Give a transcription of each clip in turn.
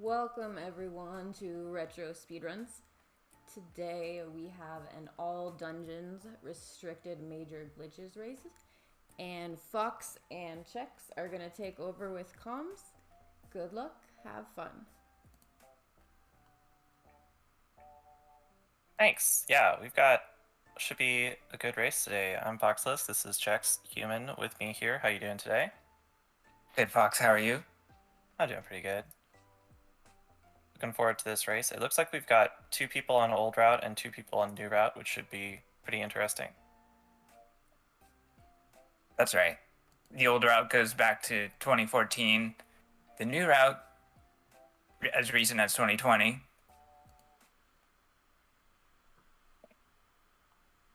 Welcome everyone to Retro Speedruns. Today we have an all dungeons restricted major glitches race, and Fox and Chex are gonna take over with comms. Good luck, have fun. Thanks. Yeah, should be a good race today. I'm Foxless. This is Chex Human with me here. How you doing today? Good, Fox. How are you? I'm doing pretty good. Looking forward to this race. It looks like we've got 2 people on old route and 2 people on new route, which should be pretty interesting. That's right. The old route goes back to 2014. The new route, as recent as 2020.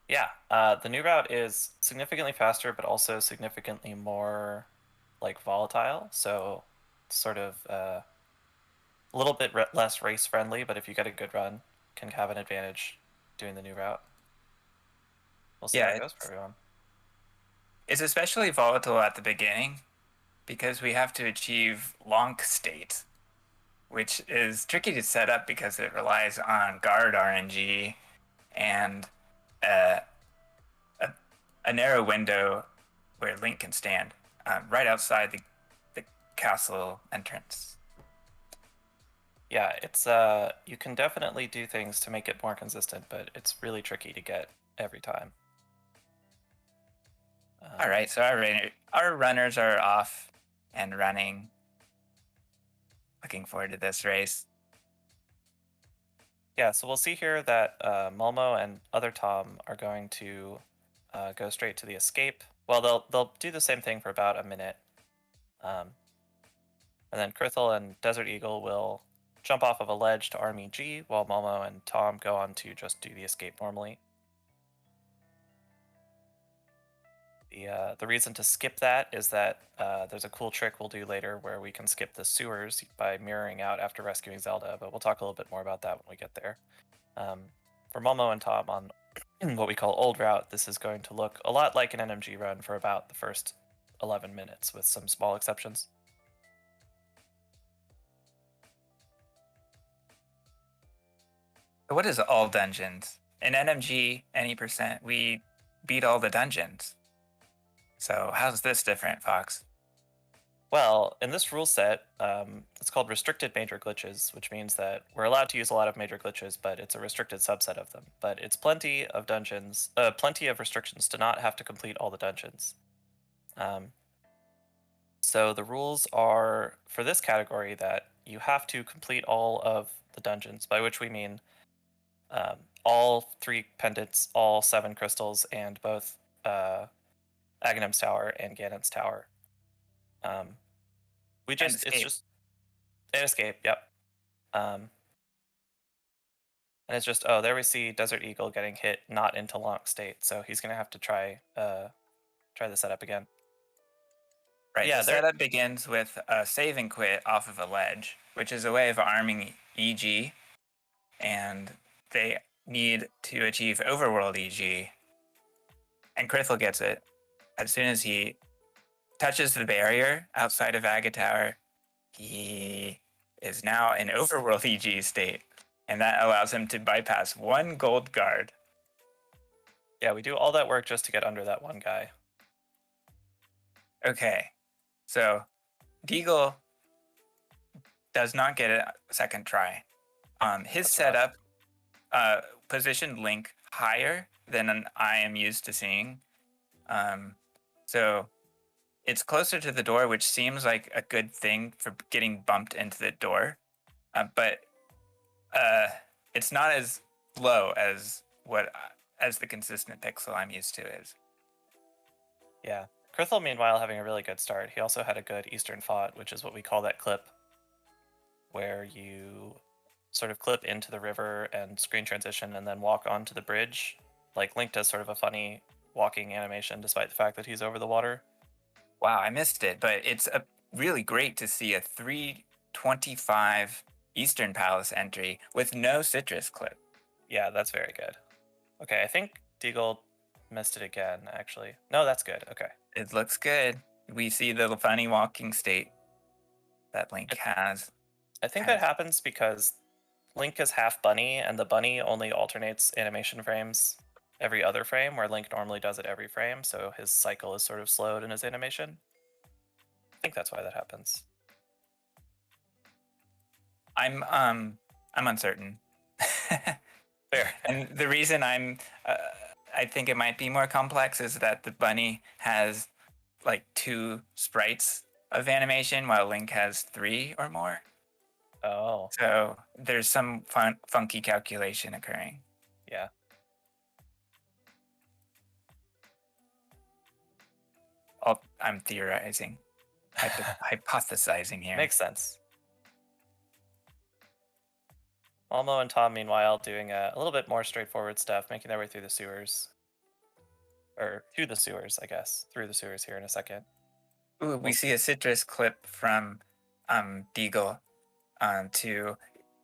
Yeah, the new route is significantly faster, but also significantly more volatile. So it's sort of a little bit less race friendly, but if you get a good run, can have an advantage doing the new route. We'll see how Yeah, it goes for everyone. it's especially volatile at the beginning because we have to achieve lonk state, which is tricky to set up because it relies on guard RNG and uh, a narrow window where Link can stand right outside the castle entrance. Yeah, it's you can definitely do things to make it more consistent, but it's really tricky to get every time. All right, so our runners are off and running. Looking forward to this race. Yeah, so we'll see here that Malmo and other Tom are going to go straight to the escape. Well, they'll do the same thing for about a minute, and then Krithel and Desert Eagle will jump off of a ledge to RMG, while Malmo and Tom go on to just do the escape normally. The reason to skip that is that there's a cool trick we'll do later where we can skip the sewers by mirroring out after rescuing Zelda, but we'll talk a little bit more about that when we get there. For Momo and Tom on what we call old route, this is going to look a lot like an NMG run for about the first 11 minutes with some small exceptions. What is all dungeons? In NMG, any percent, we beat all the dungeons. So how's this different, Fox? Well, in this rule set, it's called restricted major glitches, which means that we're allowed to use a lot of major glitches, but it's a restricted subset of them. But it's plenty of plenty of restrictions to not have to complete all the dungeons. So the rules are for this category that you have to complete all of the dungeons, by which we mean all 3 pendants, all 7 crystals, and both Aghanim's Tower and Ganon's Tower. It's just an escape, yep. And it's just, oh, there we see Desert Eagle getting hit not into lonk state, so he's gonna have to try the setup again. Right, yeah, the setup begins with a save and quit off of a ledge, which is a way of arming EG, and they need to achieve overworld EG. And Krithel gets it. As soon as he touches the barrier outside of Aga Tower, he is now in overworld EG state, and that allows him to bypass 1 gold guard. Yeah, we do all that work just to get under that one guy. Okay, so Deagle does not get a second try. His setup positioned Link higher than I am used to seeing. So it's closer to the door, which seems like a good thing for getting bumped into the door. But it's not as low as the consistent pixel I'm used to is. Yeah. Krithel, meanwhile, having a really good start. He also had a good Eastern Fought, which is what we call that clip, where you sort of clip into the river and screen transition and then walk onto the bridge. Like, Link does sort of a funny walking animation despite the fact that he's over the water. Wow, I missed it, but it's really great to see a 325 Eastern Palace entry with no citrus clip. Yeah, that's very good. Okay, I think Deagle missed it again, actually. No, that's good. Okay. It looks good. We see the funny walking state that Link has. I think that happens because Link is half bunny, and the bunny only alternates animation frames every other frame, where Link normally does it every frame, so his cycle is sort of slowed in his animation. I think that's why that happens. I'm uncertain. Fair. And the reason I think it might be more complex is that the bunny has like 2 sprites of animation, while Link has 3 or more. Oh. So there's some funky calculation occurring. Yeah. I'm theorizing, hypothesizing here. Makes sense. Malmo and Tom, meanwhile, doing a little bit more straightforward stuff, making their way through the sewers. Or to the sewers, I guess. Through the sewers here in a second. Ooh, we see a citrus clip from Deagle to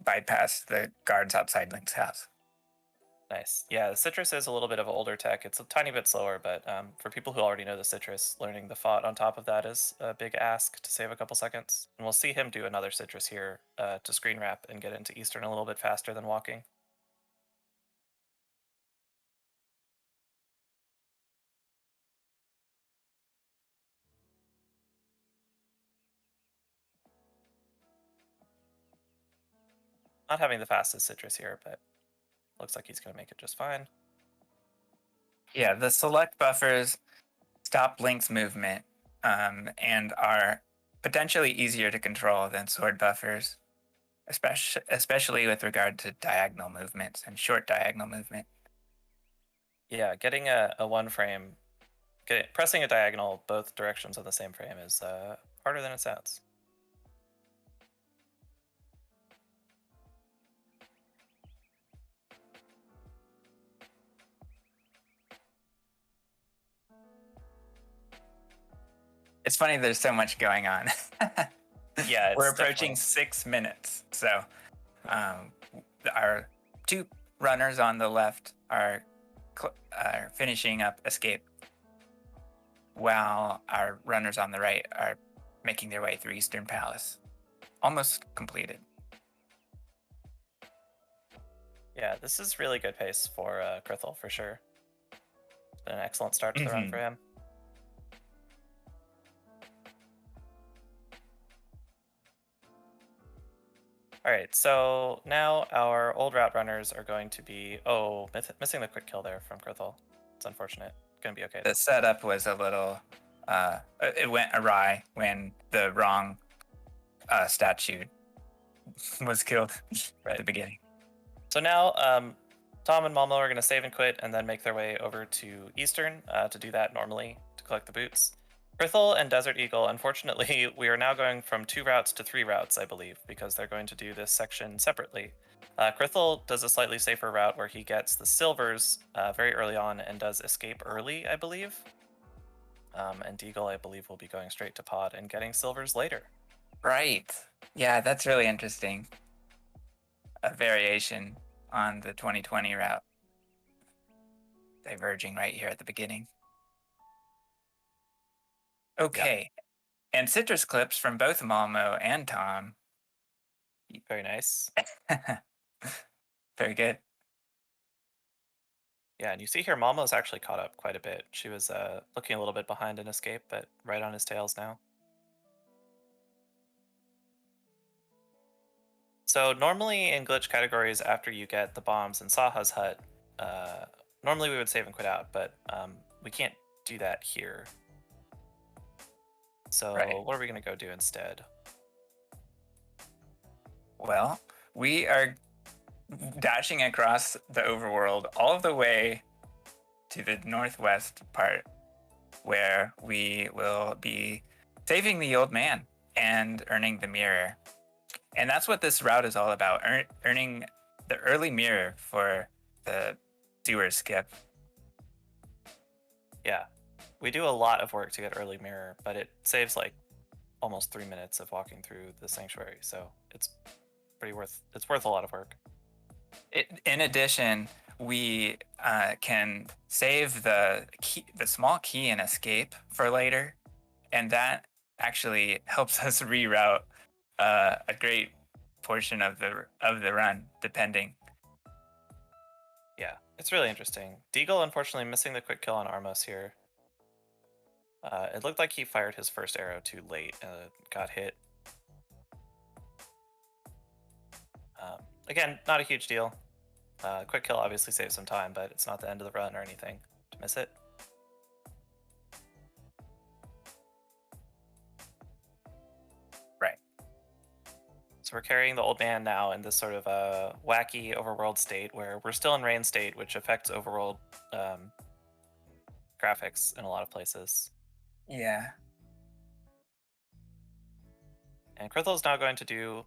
bypass the guards outside Link's house. Nice. Yeah, the citrus is a little bit of older tech. It's a tiny bit slower, but for people who already know the citrus, learning the fought on top of that is a big ask to save a couple seconds. And we'll see him do another citrus here to screen wrap and get into Eastern a little bit faster than walking. Not having the fastest citrus here, but looks like he's going to make it just fine. Yeah, the select buffers stop Link's movement and are potentially easier to control than sword buffers, especially with regard to diagonal movements and short diagonal movement. Yeah, getting a one frame, pressing a diagonal both directions on the same frame is harder than it sounds. It's funny, there's so much going on. Yeah, we're approaching 6 minutes. So our 2 runners on the left are finishing up escape, while our runners on the right are making their way through Eastern Palace. Almost completed. Yeah, this is really good pace for Krithel, for sure. It's been an excellent start to the run for him. All right, so now our old route runners are going to be... Oh, missing the quick kill there from Krithel. It's unfortunate. Gonna be okay. The setup was a little... it went awry when the wrong statue was killed at the beginning. So now Tom and Malmo are going to save and quit and then make their way over to Eastern to do that normally, to collect the boots. Krithel and Desert Eagle, unfortunately, we are now going from 2 routes to 3 routes, I believe, because they're going to do this section separately. Krithel does a slightly safer route where he gets the silvers very early on and does escape early, I believe. And Deagle, I believe, will be going straight to pod and getting silvers later. Right. Yeah, that's really interesting. A variation on the 2020 route. Diverging right here at the beginning. Okay. Yeah. And citrus clips from both Malmo and Tom. Very nice. Very good. Yeah, and you see here Malmo's actually caught up quite a bit. She was looking a little bit behind in escape, but right on his tails now. So normally in glitch categories, after you get the bombs in Saha's hut, normally we would save and quit out, but we can't do that here. So what are we going to go do instead? Well, we are dashing across the overworld all the way to the northwest part, where we will be saving the old man and earning the mirror. And that's what this route is all about, earning the early mirror for the sewer skip. Yeah, we do a lot of work to get early mirror, but it saves like almost 3 minutes of walking through the sanctuary, so it's worth a lot of work. In addition, we can save the small key and escape for later, and that actually helps us reroute a great portion of the run, depending. Yeah, it's really interesting. Deagle, unfortunately, missing the quick kill on Armos here. It looked like he fired his first arrow too late and got hit. Again, not a huge deal. Quick kill obviously saves some time, but it's not the end of the run or anything to miss it. Right. So we're carrying the old man now in this sort of wacky overworld state where we're still in rain state, which affects overworld graphics in a lot of places. Yeah. And Krythal's now going to do...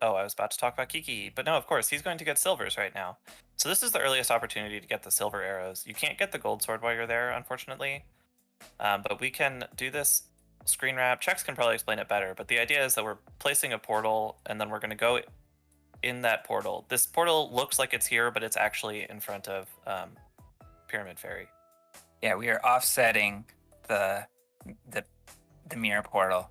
oh, I was about to talk about Kiki, but no, of course, he's going to get silvers right now. So this is the earliest opportunity to get the silver arrows. You can't get the gold sword while you're there, unfortunately. But we can do this screen wrap. Chex can probably explain it better, but the idea is that we're placing a portal, and then we're going to go in that portal. This portal looks like it's here, but it's actually in front of Pyramid Fairy. Yeah, we are offsetting the mirror portal.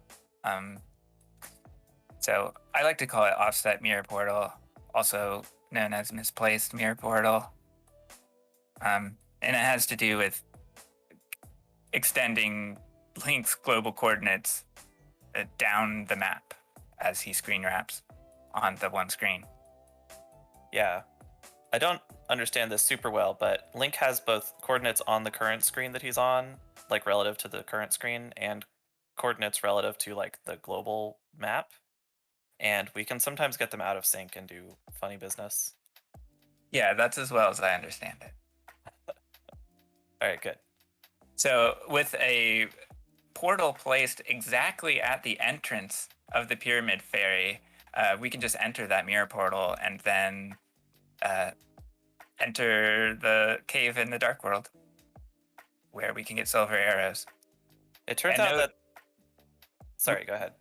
So I like to call it offset mirror portal, also known as misplaced mirror portal. And it has to do with extending Link's global coordinates down the map as he screen wraps on the one screen. Yeah. I don't understand this super well, but Link has both coordinates on the current screen that he's on, like relative to the current screen, and coordinates relative to like the global map. And we can sometimes get them out of sync and do funny business. Yeah, that's as well as I understand it. All right, good. So with a portal placed exactly at the entrance of the Pyramid Fairy, we can just enter that mirror portal and then enter the cave in the Dark World, where we can get silver arrows. It turns out that... Sorry, go ahead.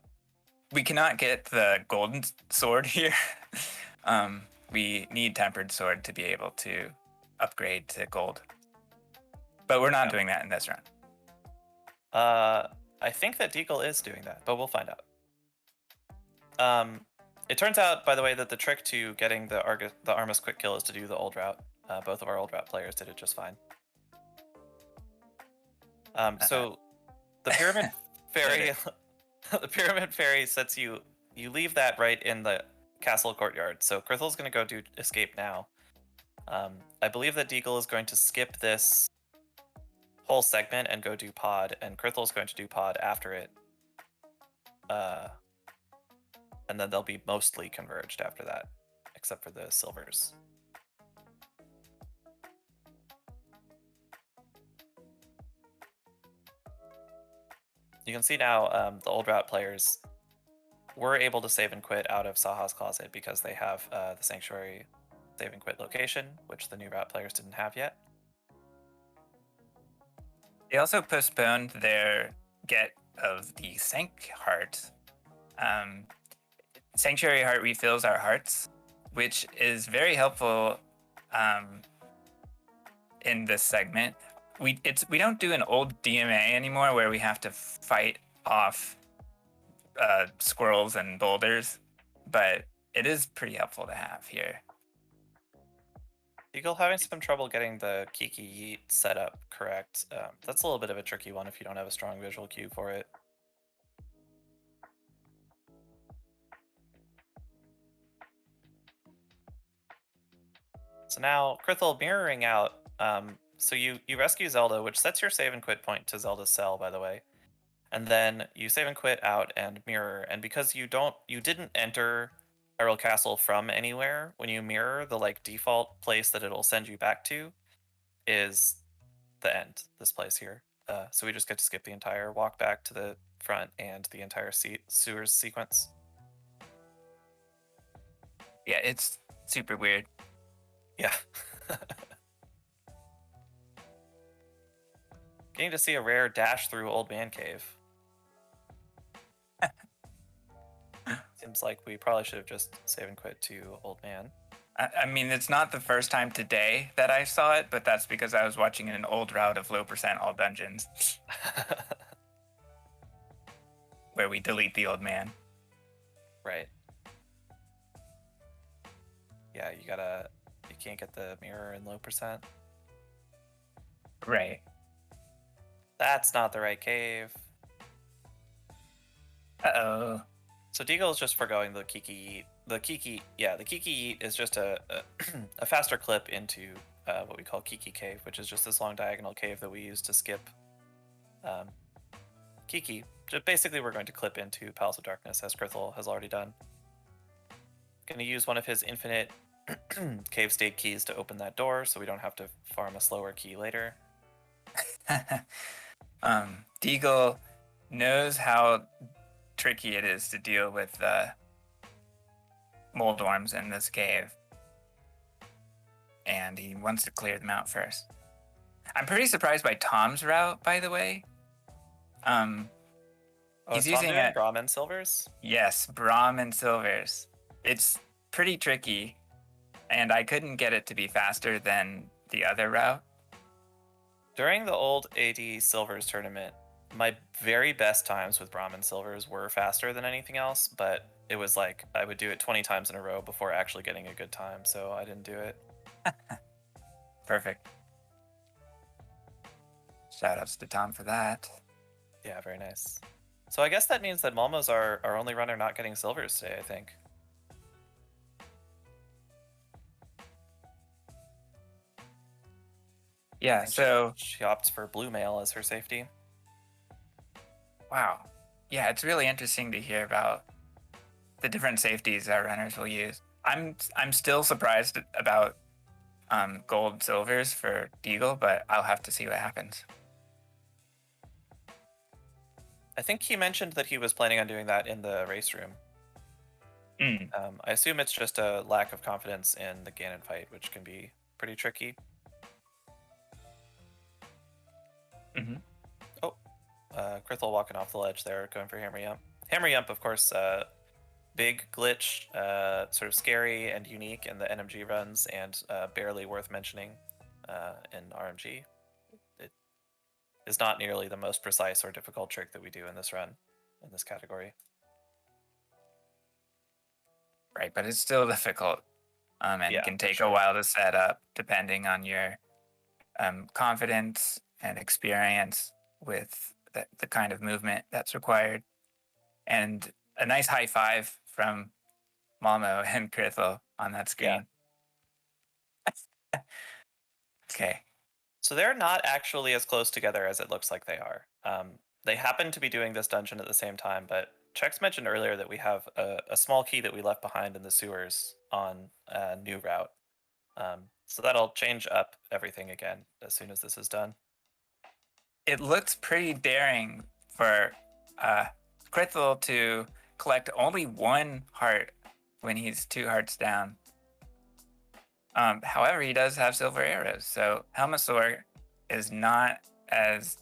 We cannot get the golden sword here. We need tempered sword to be able to upgrade to gold. But we're not doing that in this run. I think that Deagle is doing that, but we'll find out. It turns out, by the way, that the trick to getting the Armus quick kill is to do the old route. Both of our old route players did it just fine. So the Pyramid Fairy... The Pyramid Fairy sets you leave that right in the castle courtyard. So Krythal's going to go do escape now. I believe that Deagle is going to skip this whole segment and go do pod, and Krythal's going to do pod after it. And then they'll be mostly converged after that, except for the silvers. You can see now the old route players were able to save and quit out of Saha's closet because they have the Sanctuary save and quit location, which the new route players didn't have yet. They also postponed their get of the Sank Heart. Sanctuary Heart refills our hearts, which is very helpful in this segment. We don't do an old DMA anymore where we have to fight off squirrels and boulders, but it is pretty helpful to have here. Deagle having some trouble getting the Kiki Yeet set up correct. That's a little bit of a tricky one if you don't have a strong visual cue for it. So now Krythal mirroring out. So you rescue Zelda, which sets your save and quit point to Zelda's cell, by the way. And then you save and quit out and mirror. And because you didn't enter Hyrule Castle from anywhere, when you mirror, the like default place that it'll send you back to is the end, this place here. So we just get to skip the entire walk back to the front and the entire sewers sequence. Yeah, it's super weird. Yeah. Getting to see a rare dash through Old Man Cave. Seems like we probably should have just save and quit to Old Man. I mean, it's not the first time today that I saw it, but that's because I was watching an old route of low percent all dungeons. Where we delete the Old Man. Right. Yeah, you can't get the mirror in low percent. Right. That's not the right cave. Uh-oh. So Deagle is just foregoing the Kiki Yeet. The Kiki Yeet is just a faster clip into what we call Kiki Cave, which is just this long diagonal cave that we use to skip Kiki. Just basically, we're going to clip into Palace of Darkness, as Krithel has already done. Going to use one of his infinite cave state keys to open that door, so we don't have to farm a slower key later. Deagle knows how tricky it is to deal with mold worms in this cave, and he wants to clear them out first. I'm pretty surprised by Tom's route, by the way. He's using Brahmin Silvers? Yes, Brahmin Silvers. It's pretty tricky, and I couldn't get it to be faster than the other route. During the old AD Silvers tournament, my very best times with Brahmin Silvers were faster than anything else, but it was like I would do it 20 times in a row before actually getting a good time, so I didn't do it. Perfect. Shoutouts to Tom for that. Yeah, very nice. So I guess that means that Malmo's our only runner not getting silvers today, I think. Yeah, so she opts for blue mail as her safety. Wow. Yeah, it's really interesting to hear about the different safeties that runners will use. I'm still surprised about gold silvers for Deagle, but I'll have to see what happens. I think he mentioned that he was planning on doing that in the race room. I assume it's just a lack of confidence in the Ganon fight, which can be pretty tricky. Oh, Krithel walking off the ledge there, going for Hammer Yump. Hammer Yump, of course, big glitch, sort of scary and unique in the NMG runs, and barely worth mentioning in RMG. It is not nearly the most precise or difficult trick that we do in this run, in this category. Right, but it's still difficult, and yeah, can take a while to set up, depending on your confidence and experience with the kind of movement that's required. And a nice high five from Malmo and Krithel on that screen. Yeah. Okay. So they're not actually as close together as it looks like they are. They happen to be doing this dungeon at the same time, but Chex mentioned earlier that we have a small key that we left behind in the sewers on a new route. So that'll change up everything again as soon as this is done. It looks pretty daring for Krithel to collect only one heart when he's 2 hearts down. However, he does have silver arrows, so Helmasaur is not as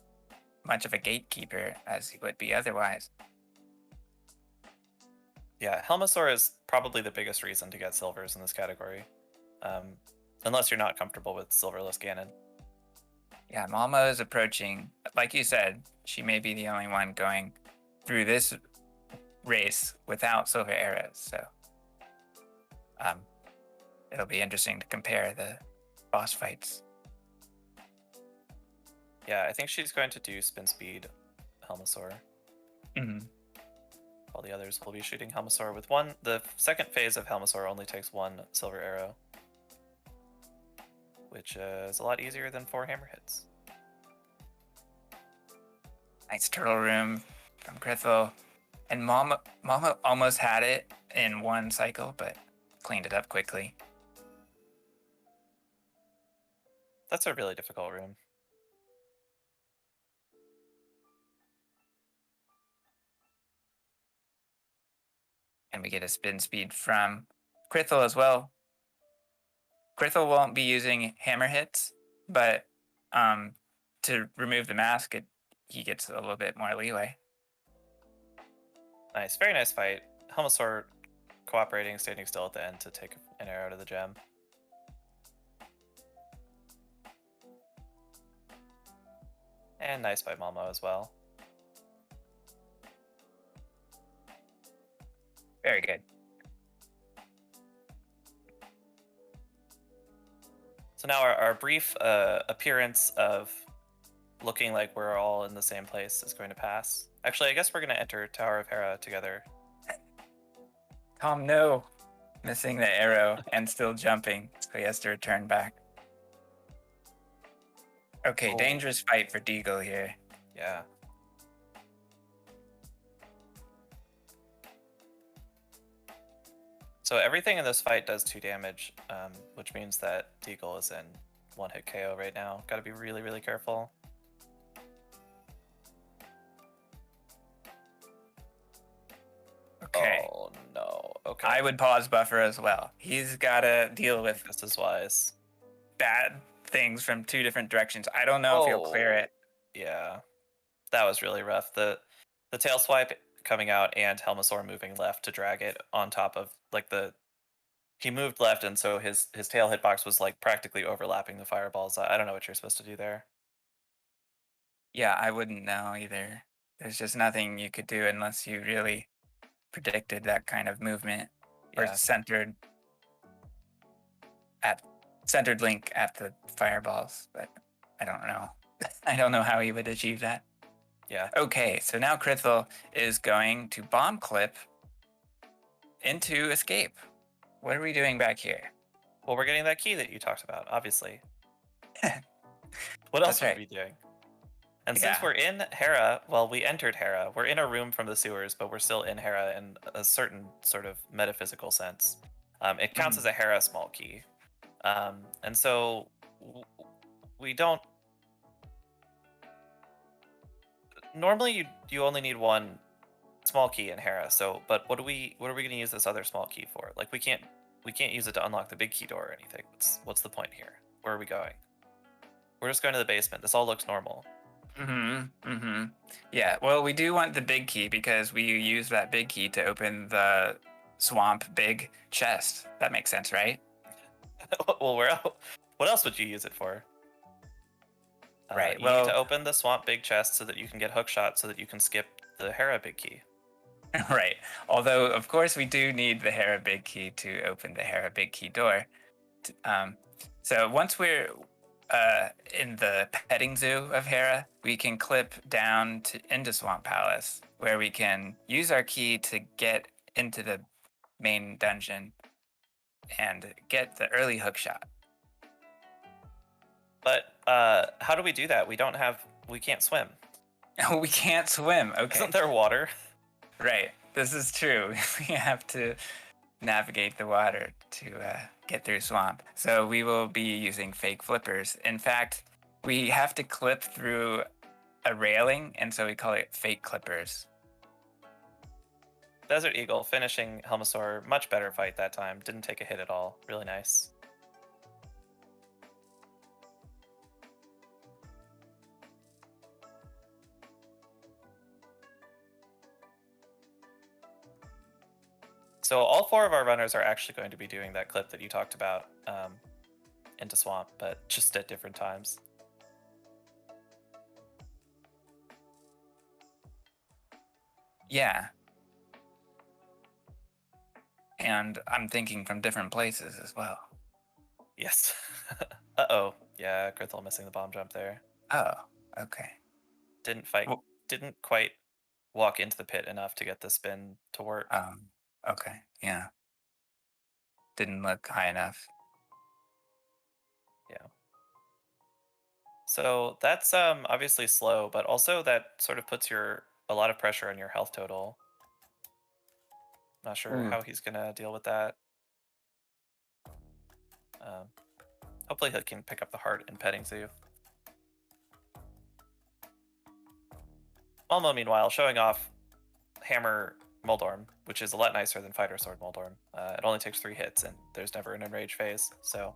much of a gatekeeper as he would be otherwise. Yeah, Helmasaur is probably the biggest reason to get silvers in this category. Unless you're not comfortable with silverless Ganon. Yeah, Malmo is approaching. Like you said, she may be the only one going through this race without silver arrows. So it'll be interesting to compare the boss fights. Yeah, I think she's going to do spin speed Helmasaur. All the others will be shooting Helmasaur with one. The second phase of Helmasaur only takes 1 silver arrow, which is a lot easier than 4 hammer hits. Nice turtle room from Krithel. And Malmo almost had it in 1 cycle, but cleaned it up quickly. That's a really difficult room. And we get a spin speed from Krithel as well. Krithel won't be using hammer hits, but to remove the mask, he gets a little bit more leeway. Nice, very nice fight. Helmasaur cooperating, standing still at the end to take an arrow to the gem. And nice by Malmo as well. Very good. So now our brief appearance of looking like we're all in the same place is going to pass. Actually, I guess we're going to enter Tower of Hera together. Tom, no. Missing the arrow and still jumping, so he has to return back. Okay, dangerous fight for Deagle here. Yeah. So everything in this fight does 2 damage, which means that Deagle is in 1-hit KO right now. Got to be really, really careful. Okay. Oh no. Okay. I would pause buffer as well. He's got to deal with This is wise. bad things from 2 different directions. I don't know if he'll clear it. Yeah. That was really rough. The tail swipe coming out and Helmasaur moving left to drag it on top of like he moved left, and so his tail hitbox was like practically overlapping the fireballs. I don't know what you're supposed to do there. Yeah, I wouldn't know either. There's just nothing you could do unless you really predicted that kind of movement or Yeah. centered link at the fireballs, but I don't know. I don't know how he would achieve that. Yeah. Okay, so now Krithel is going to bomb clip into escape. What are we doing back here? Well, we're getting that key that you talked about, obviously. What else would we be doing? And since we're in Hera, well, we entered Hera. We're in a room from the sewers, but we're still in Hera in a certain sort of metaphysical sense. It counts as a Hera small key. And so we don't... Normally, you only need 1 small key in Hera. So, but what are we going to use this other small key for? Like, we can't use it to unlock the big key door or anything. What's the point here? Where are we going? We're just going to the basement. This all looks normal. Yeah, well, we do want the big key because we use that big key to open the swamp big chest. That makes sense, right? Well, what else would you use it for? Right. You need to open the swamp big chest so that you can get hookshot, so that you can skip the Hera big key. Right. Although, of course, we do need the Hera big key to open the Hera big key door. So once we're in the petting zoo of Hera, we can clip down into Swamp Palace, where we can use our key to get into the main dungeon and get the early hookshot. But how do we do that? We can't swim. We can't swim. Okay. Isn't there water? Right. This is true. We have to navigate the water to get through swamp. So we will be using fake flippers. In fact, we have to clip through a railing, and so we call it fake clippers. Desert Eagle finishing Helmasaur, much better fight that time. Didn't take a hit at all. Really nice. So all 4 of our runners are actually going to be doing that clip that you talked about into Swamp, but just at different times. Yeah. And I'm thinking from different places as well. Yes. Uh-oh. Yeah, Grithel missing the bomb jump there. Oh, okay. Didn't quite walk into the pit enough to get the spin to work. Okay, yeah. Didn't look high enough. Yeah. So that's obviously slow, but also that sort of puts a lot of pressure on your health total. Not sure how he's gonna deal with that. Hopefully he can pick up the heart in petting zoo. Malmo, meanwhile, showing off Hammer Moldorm, which is a lot nicer than Fighter Sword Moldorm. It only takes 3 hits, and there's never an enrage phase, so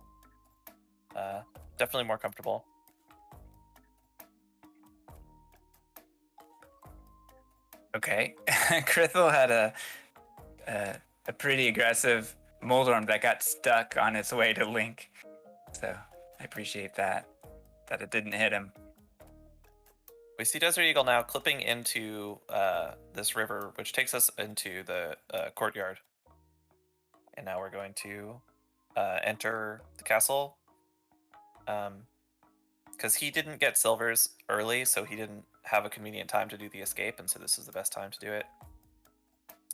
definitely more comfortable. Okay, Krithel had a pretty aggressive Moldorm that got stuck on its way to Link, so I appreciate that it didn't hit him. We see Desert Eagle now clipping into this river, which takes us into the courtyard. And now we're going to enter the castle. Because he didn't get silvers early, so he didn't have a convenient time to do the escape, and so this is the best time to do it.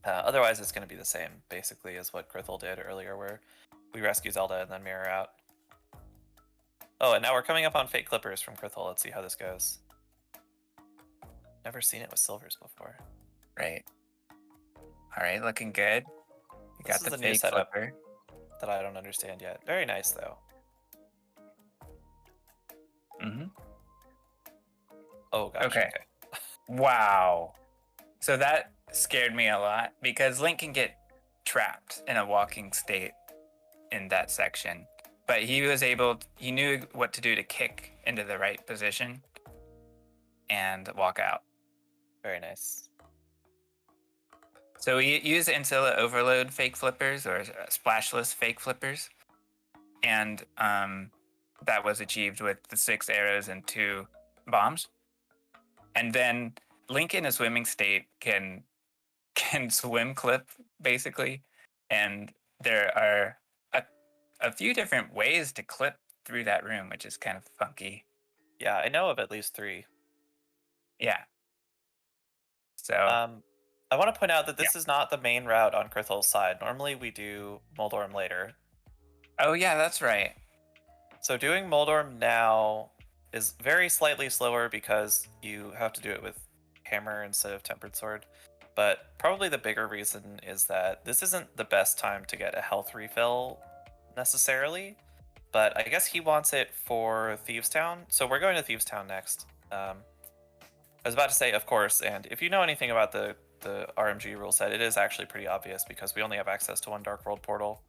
Otherwise, it's going to be the same, basically, as what Grithel did earlier, where we rescue Zelda and then mirror out. Oh, and now we're coming up on fake clippers from Grithel. Let's see how this goes. Never seen it with silvers before. Right. All right, looking good. You got the new fake setup flipper. that I don't understand yet. Very nice, though. Mm-hmm. Oh, gosh. Okay. Wow. So that scared me a lot because Link can get trapped in a walking state in that section. But he knew what to do to kick into the right position and walk out. Very nice. So we use Ancilla Overload fake flippers or splashless fake flippers. And that was achieved with the 6 arrows and 2 bombs. And then Link in a swimming state can swim clip, basically. And there are a few different ways to clip through that room, which is kind of funky. Yeah, I know of at least 3. Yeah. So I want to point out that this is not the main route on Crithel's side. Normally we do Moldorm later. Oh yeah, that's right. So doing Moldorm now is very slightly slower because you have to do it with hammer instead of tempered sword. But probably the bigger reason is that this isn't the best time to get a health refill necessarily. But I guess he wants it for Thieves Town. So we're going to Thieves Town next. I was about to say, of course, and if you know anything about the RMG rule set, it is actually pretty obvious because we only have access to 1 Dark World portal.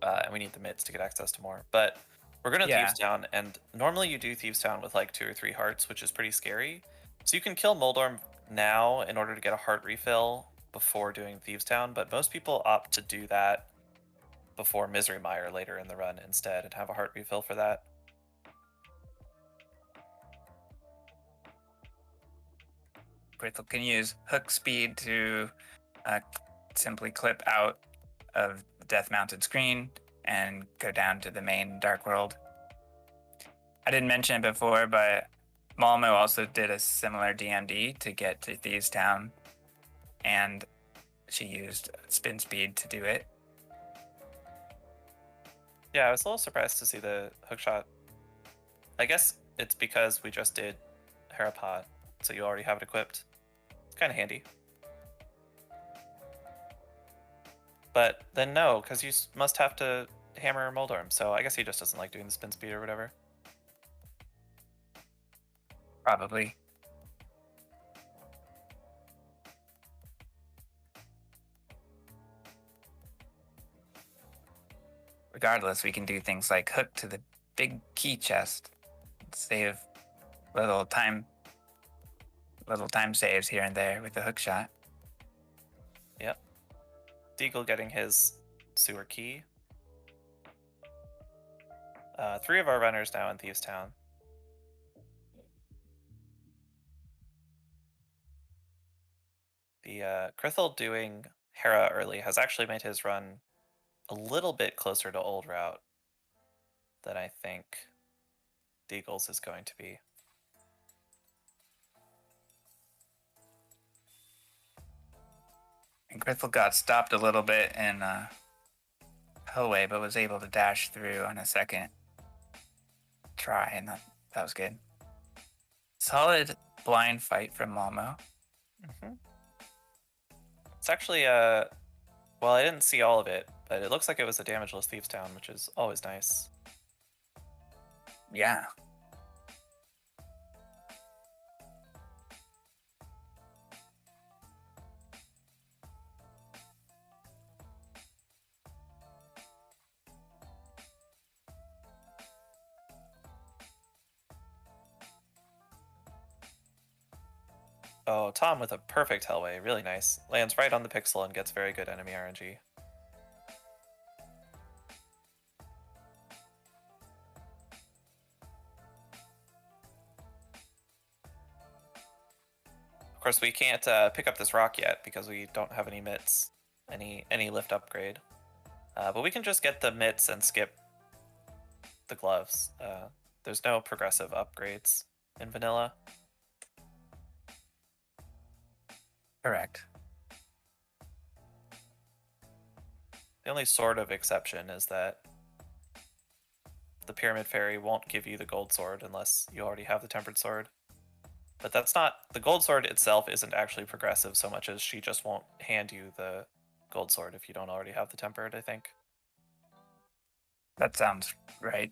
And we need the mids to get access to more. But we're going to Thieves Town, and normally you do Thieves Town with like 2 or 3 hearts, which is pretty scary. So you can kill Moldorm now in order to get a heart refill before doing Thieves Town, but most people opt to do that before Misery Mire later in the run instead and have a heart refill for that. Grithel can use hook speed to simply clip out of the death mounted screen and go down to the main Dark World. I didn't mention it before, but Malmo also did a similar DMD to get to Thieves Town, and she used spin speed to do it. Yeah, I was a little surprised to see the hookshot. I guess it's because we just did Harapot, so you already have it equipped. It's kind of handy. But then no, because you must have to hammer Moldorm, so I guess he just doesn't like doing the spin speed or whatever. Probably. Regardless, we can do things like hook to the big key chest, save little time saves here and there with the hook shot. Yep. Deagle getting his sewer key. 3 of our runners now in Thieves Town. The Grithel doing Hera early has actually made his run a little bit closer to old route than I think Deagle's is going to be. And Grithel got stopped a little bit in Hellway, but was able to dash through on a second try, and that was good. Solid blind fight from Malmo. Mm-hmm. It's actually, well, I didn't see all of it, but it looks like it was a damageless Thieves Town, which is always nice. Yeah. Oh, Tom with a perfect Hellway, really nice. Lands right on the pixel and gets very good enemy RNG. course, we can't pick up this rock yet because we don't have any mitts, any lift upgrade. But we can just get the mitts and skip the gloves. There's no progressive upgrades in vanilla. Correct. The only sort of exception is that the Pyramid Fairy won't give you the gold sword unless you already have the tempered sword. But that's not, the gold sword itself isn't actually progressive so much as she just won't hand you the gold sword if you don't already have the tempered, I think. That sounds right.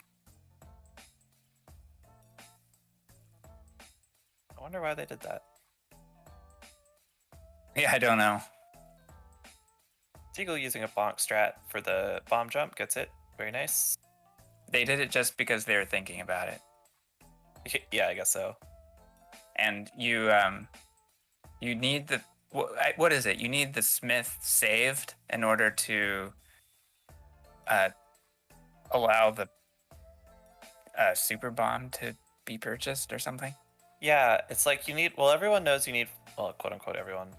I wonder why they did that. Yeah, I don't know. Deagle using a bonk strat for the bomb jump gets it. Very nice. They did it just because they were thinking about it. Yeah, I guess so. And you need the what is it? You need the smith saved in order to allow the super bomb to be purchased or something. Yeah, it's like you need. Well, everyone knows you need. Well, quote unquote, everyone.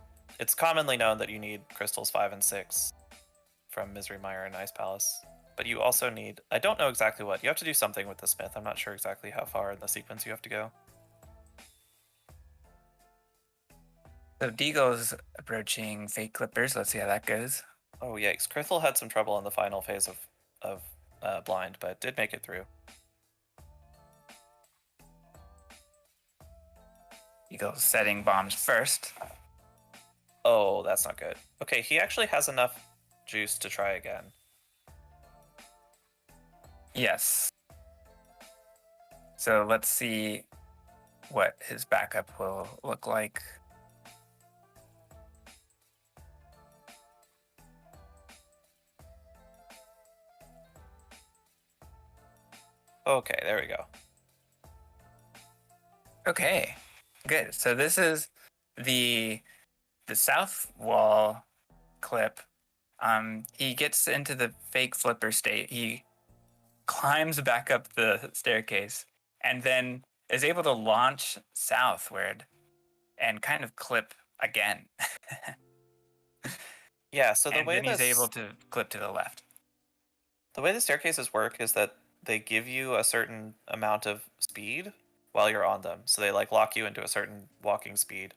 It's commonly known that you need crystals 5 and 6 from Misery Mire and Ice Palace. But you also need, I don't know exactly what. You have to do something with the smith. I'm not sure exactly how far in the sequence you have to go. So Deagle's approaching Fake Clippers. Let's see how that goes. Oh, yikes. Krithel had some trouble in the final phase of Blind, but did make it through. Deagle's setting bombs first. Oh, that's not good. Okay, he actually has enough juice to try again. Yes. So let's see what his backup will look like. Okay, there we go. Okay, good. So this is the south wall clip. He gets into the fake flipper state. He climbs back up the staircase and then is able to launch southward and kind of clip again. Yeah, so the and way then he's able to clip to the left. The way the staircases work is that they give you a certain amount of speed while you're on them. So they like lock you into a certain walking speed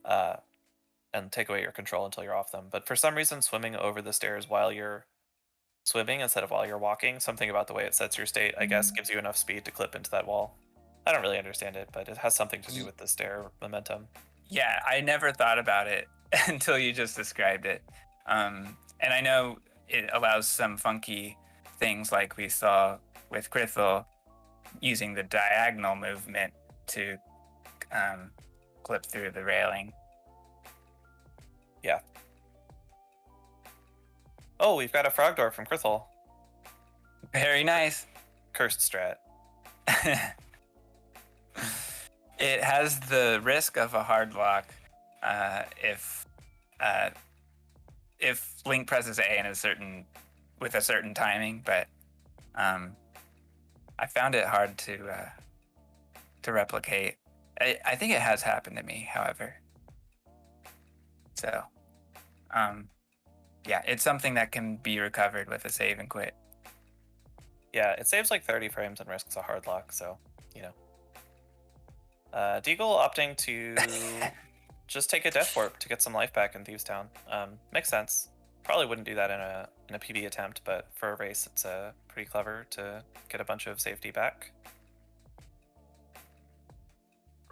and take away your control until you're off them. But for some reason, swimming over the stairs while you're swimming instead of while you're walking, something about the way it sets your state, I guess, gives you enough speed to clip into that wall. I don't really understand it, but it has something to do with the stair momentum. Yeah, I never thought about it until you just described it. And I know it allows some funky things like we saw with Krithel using the diagonal movement to clip through the railing. Yeah. Oh, we've got a frog door from Krithel. Very nice. Cursed strat. It has the risk of a hard lock if Link presses A in with a certain timing, but I found it hard to replicate. I think it has happened to me, however. So, yeah, it's something that can be recovered with a save and quit. Yeah, it saves like 30 frames and risks a hard lock, so, you know. Deagle opting to just take a Death Warp to get some life back in Thieves Town. Makes sense. Probably wouldn't do that in a PB attempt, but for a race, it's pretty clever to get a bunch of safety back.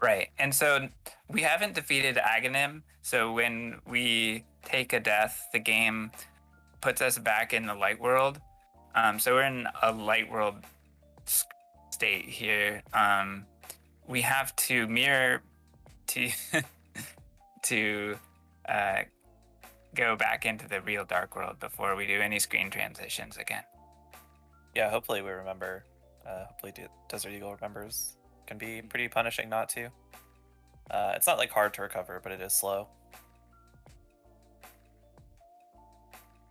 Right, and so we haven't defeated Aghanim, so when we take a death, the game puts us back in the light world. So we're in a light world state here. We have to mirror to to go back into the real dark world before we do any screen transitions again. Yeah, hopefully we remember. Hopefully Desert Eagle remembers. Can be pretty punishing not to. It's not like hard to recover, but it is slow.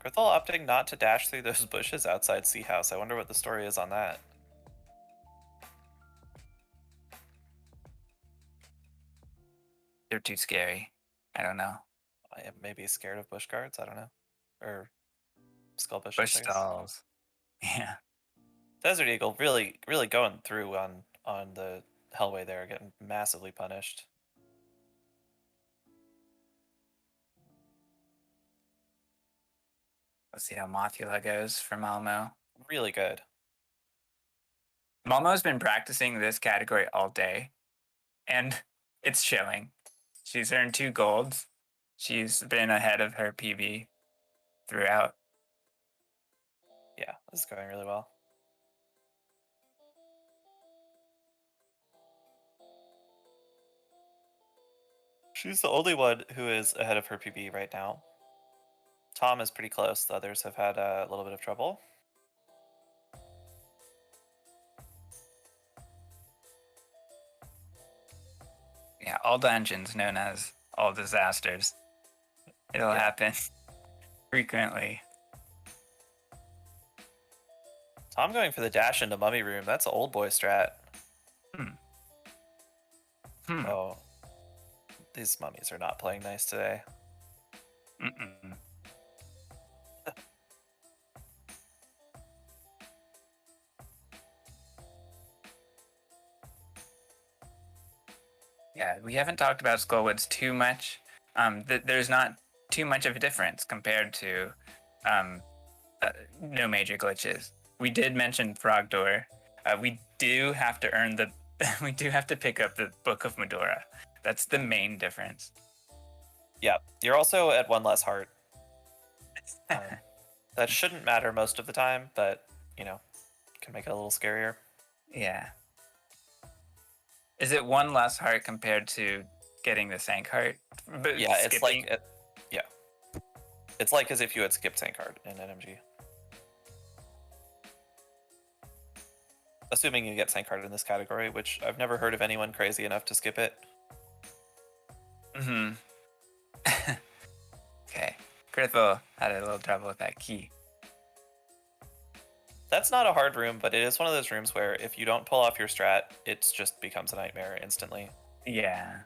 Krithel opting not to dash through those bushes outside Sea House. I wonder what the story is on that. They're too scary. I don't know. I am maybe scared of bush guards. I don't know, or skull bushes. Bush I guess. stalls. Yeah. Desert Eagle really going through on the Hellway there, getting massively punished. Let's see how Mothula goes for Malmo. Really good. Malmo's been practicing this category all day, and it's showing. She's earned 2 golds. She's been ahead of her PB throughout. Yeah, this is going really well. She's the only one who is ahead of her PB right now. Tom is pretty close. The others have had a little bit of trouble. Yeah, all dungeons known as all disasters. It'll happen frequently. Tom going for the dash into Mummy Room. That's an old boy strat. Oh, these mummies are not playing nice today. Yeah, we haven't talked about Skullwoods too much. There's not too much of a difference compared to no major glitches. We did mention Frog Door. We do have to earn the. We do have to pick up the Book of Medora. That's the main difference. Yeah, you're also at 1 less heart. That shouldn't matter most of the time, but you know, can make it a little scarier. Yeah. Is it 1 less heart compared to getting the Sank heart? But yeah, it's like it's like as if you had skipped Sank heart in NMG. Assuming you get Sank heart in this category, which I've never heard of anyone crazy enough to skip it. Okay. Grithel had a little trouble with that key. That's not a hard room, but it is one of those rooms where if you don't pull off your strat, it just becomes a nightmare instantly. Yeah.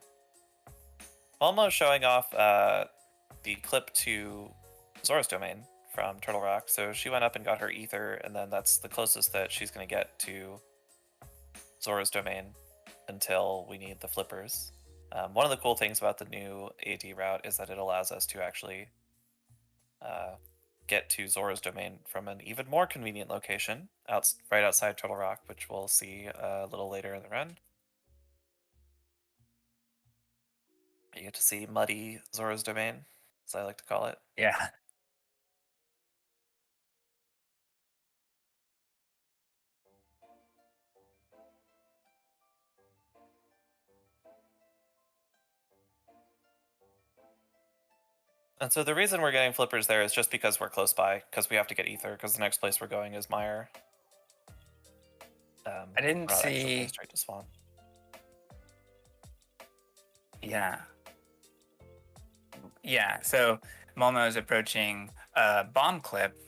Almost showing off the clip to Zora's Domain from Turtle Rock. So she went up and got her ether, and then that's the closest that she's going to get to Zora's Domain until we need the flippers. One of the cool things about the new AD route is that it allows us to actually get to Zora's Domain from an even more convenient location, right outside Turtle Rock, which we'll see a little later in the run. You get to see muddy Zora's Domain, as I like to call it. Yeah. And so the reason we're getting flippers there is just because we're close by, because we have to get ether, because the next place we're going is Mire. I didn't see straight to Swan. Yeah. Yeah, so Momo is approaching a bomb clip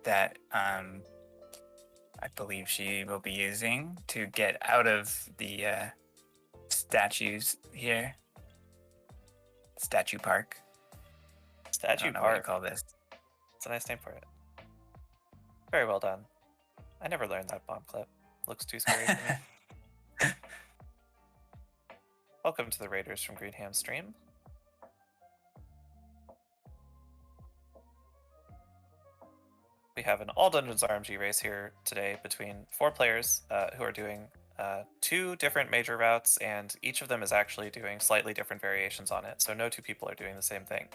that I believe she will be using to get out of the statues here. Statue Park. Statue I don't know Park. what to call this. It's a nice name for it. Very well done. I never learned that bomb clip. Looks too scary to me. Welcome to the Raiders from Greenham stream. We have an all dungeons RMG race here today between 4 players who are doing 2 different major routes, and each of them is actually doing slightly different variations on it. So no 2 people are doing the same thing.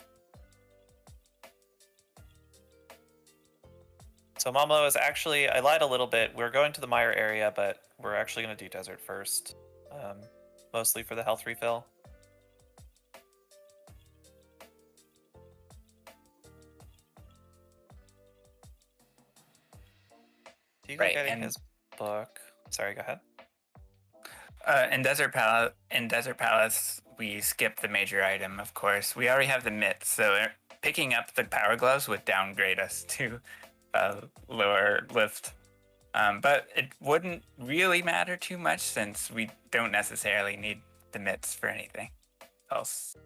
So Momo is actually, I lied a little bit. We're going to the Mire area, but we're actually going to do desert first, mostly for the health refill. Diego getting his book. Sorry, go ahead. In Desert Palace, we skip the major item, of course. We already have the mitts, so picking up the power gloves would downgrade us to lower lift. But it wouldn't really matter too much since we don't necessarily need the mitts for anything. else.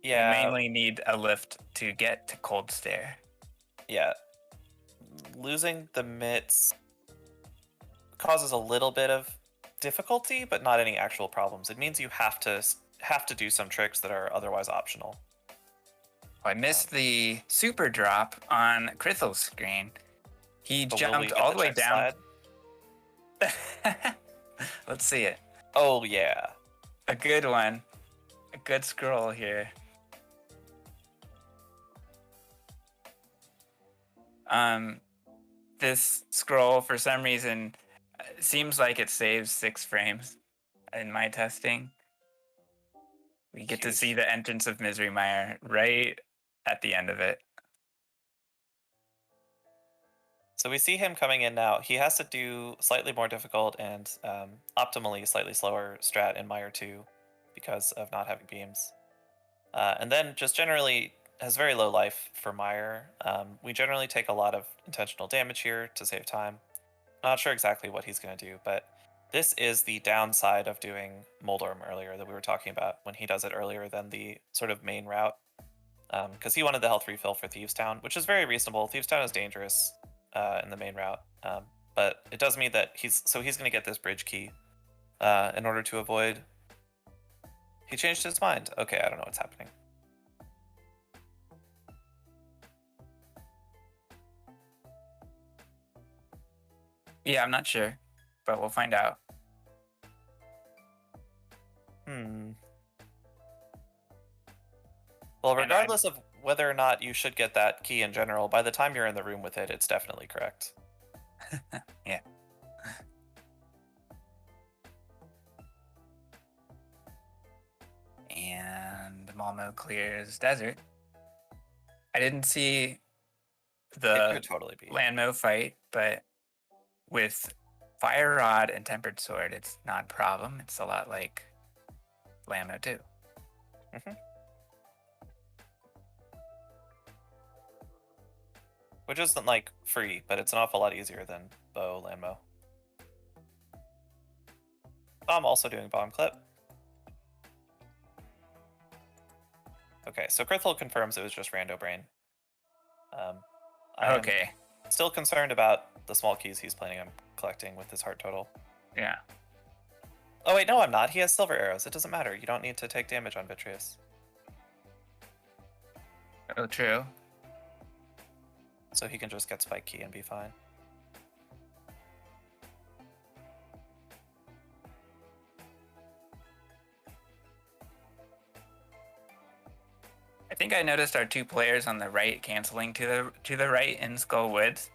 Yeah. We mainly need a lift to get to Cold Stare. Yeah. Losing the mitts causes a little bit of difficulty, but not any actual problems. It means you have to do some tricks that are otherwise optional. Oh, I missed the super drop on Krithel's screen. He jumped all the way down. Let's see it. Oh yeah. A good one. A good scroll here. This scroll for some reason seems like it saves 6 frames in my testing. We get to see the entrance of Misery Mire right at the end of it. So we see him coming in now. He has to do slightly more difficult and optimally slightly slower strat in Mire 2 because of not having beams. And then just generally has very low life for Mire. We generally take a lot of intentional damage here to save time. Not sure exactly what he's going to do, but this is the downside of doing Moldorm earlier that we were talking about when he does it earlier than the sort of main route. Because he wanted the health refill for Thieves Town, which is very reasonable. Thieves Town is dangerous in the main route, but it does mean that he's going to get this bridge key in order to avoid. He changed his mind. Okay, I don't know what's happening. Yeah, I'm not sure, but we'll find out. Well, regardless of whether or not you should get that key in general, by the time you're in the room with it, it's definitely correct. Yeah. And Malmo clears desert. I didn't see the totally be Landmo fight, but with Fire Rod and Tempered Sword, it's not a problem. It's a lot like Landmo too. Which isn't like free, but it's an awful lot easier than Bow Landmo. I'm also doing bomb clip. Okay, so Krithel confirms it was just Rando Brain. Okay. Still concerned about the small keys he's planning on collecting with his heart total. Yeah. Oh wait, no, I'm not. He has silver arrows. It doesn't matter. You don't need to take damage on Vitreous. Oh, true. So he can just get Spike Key and be fine. I think I noticed our 2 players on the right canceling to the right in Skull Woods.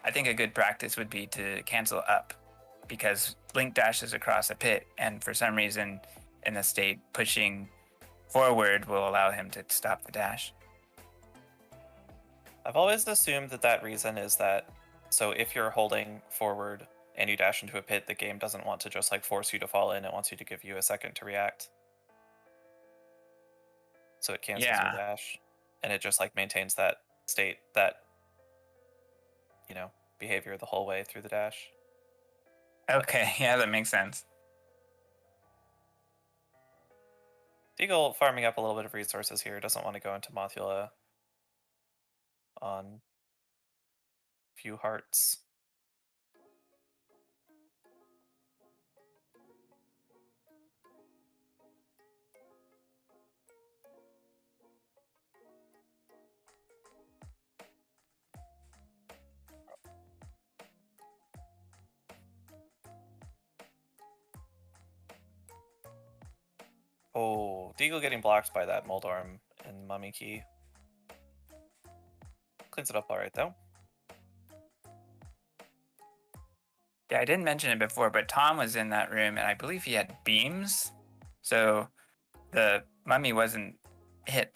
I think a good practice would be to cancel up, because Link dashes across a pit, and for some reason in the state, pushing forward will allow him to stop the dash. I've always assumed that reason is that, so if you're holding forward and you dash into a pit, the game doesn't want to just like force you to fall in, it wants you to give you a second to react. So it cancels your dash, and it just like maintains that state, that, you know, behavior the whole way through the dash. Okay, yeah, that makes sense. Deagle farming up a little bit of resources here, doesn't want to go into Mothula on few hearts. Oh, Deagle getting blocked by that Moldorm and Mummy Key. Cleans it up alright though. Yeah, I didn't mention it before, but Tom was in that room, and I believe he had beams. So the Mummy wasn't hit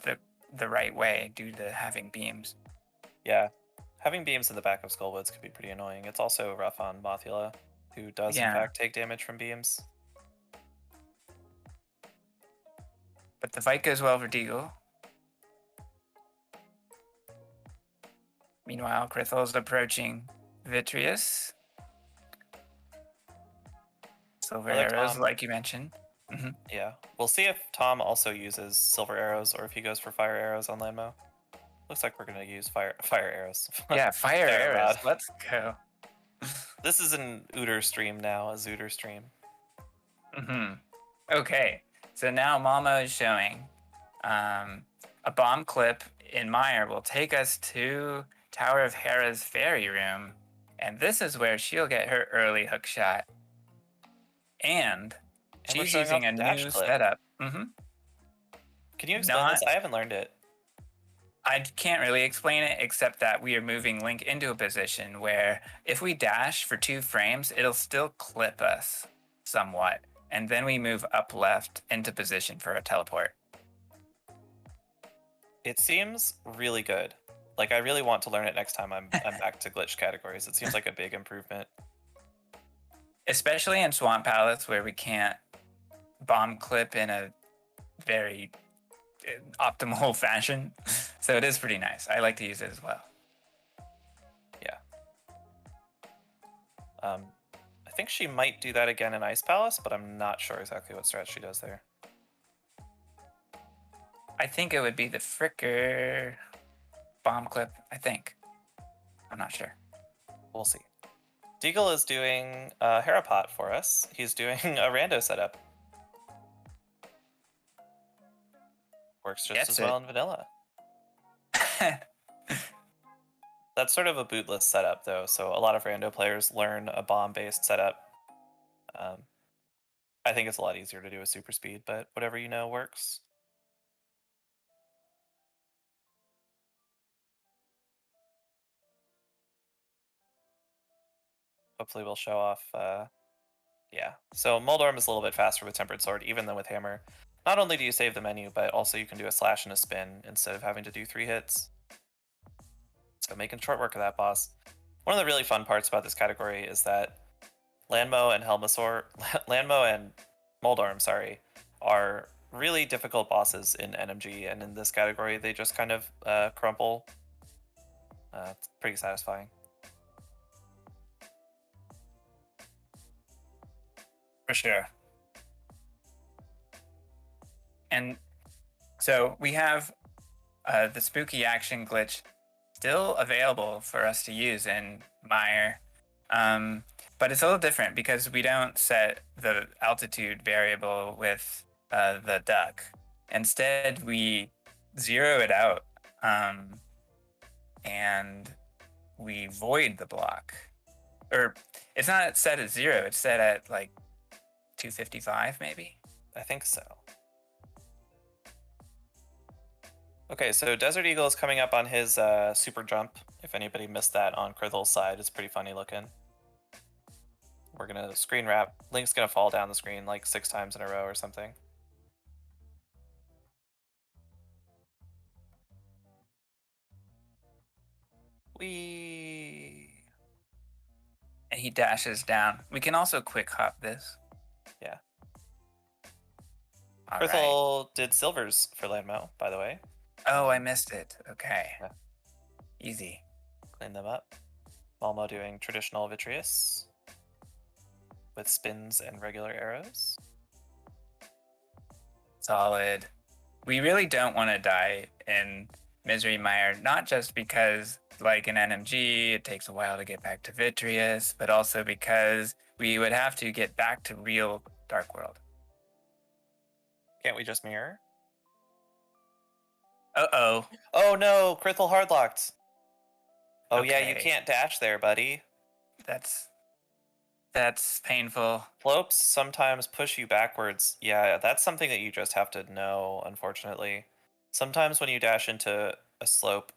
the right way due to having beams. Yeah, having beams in the back of Skullwoods could be pretty annoying. It's also rough on Mothula, who does in fact take damage from beams. But the fight goes well for Deagle. Meanwhile, Krithel's approaching Vitreous. Silver arrows, like you mentioned. Yeah. We'll see if Tom also uses silver arrows or if he goes for fire arrows on Landmo. Looks like we're going to use fire arrows. Yeah, fire arrows. rod. Let's go. This is an Ooter stream now, a Zooter stream. Okay, so now Mama is showing a bomb clip in Meyer will take us to Tower of Hera's fairy room, and this is where she'll get her early hook shot. And we're she's showing using a off the dash new clip. setup. Can you explain this? I haven't learned it. I can't really explain it except that we are moving Link into a position where if we dash for 2 frames, it'll still clip us somewhat. And then we move up left into position for a teleport. It seems really good. Like, I really want to learn it next time I'm back to glitch categories. It seems like a big improvement. Especially in Swamp Palace where we can't bomb clip in a very optimal fashion. So it is pretty nice. I like to use it as well. Yeah. I think she might do that again in Ice Palace, but I'm not sure exactly what strat she does there. I think it would be the Fricker bomb clip, I think. I'm not sure. We'll see. Deagle is doing a Herapot for us. He's doing a rando setup. Works just as well in vanilla. That's sort of a bootless setup, though, so a lot of rando players learn a bomb-based setup. I think it's a lot easier to do with super speed, but whatever you know works. Hopefully we'll show off, yeah. So Moldorm is a little bit faster with Tempered Sword, even than with Hammer. Not only do you save the menu, but also you can do a slash and a spin instead of having to do 3 hits. So making short work of that boss. One of the really fun parts about this category is that Landmo and Moldorm, sorry, are really difficult bosses in NMG, and in this category they just kind of crumple. It's pretty satisfying. For sure. And so we have the spooky action glitch still available for us to use in Meyer. But it's a little different because we don't set the altitude variable with the duck. Instead, we zero it out and we void the block. Or it's not set at 0, it's set at like 255 maybe? I think so. Okay, so Desert Eagle is coming up on his super jump. If anybody missed that on Krithel's side, it's pretty funny looking. We're gonna screen wrap. Link's gonna fall down the screen like 6 times in a row or something. Whee! And he dashes down. We can also quick hop this. Yeah. Krithel did silvers for Landmo, by the way. Oh, I missed it. Okay. Yeah. Easy. Clean them up. Malmo doing traditional Vitreous with spins and regular arrows. Solid. We really don't want to die in Misery Mire, not just because, like in NMG, it takes a while to get back to Vitreous, but also because we would have to get back to real Dark World. Can't we just mirror? Uh-oh. Oh no, Krithel hardlocked. Oh Okay. yeah, you can't dash there, buddy. That's painful. Slopes sometimes push you backwards. Yeah, that's something that you just have to know, unfortunately. Sometimes when you dash into a slope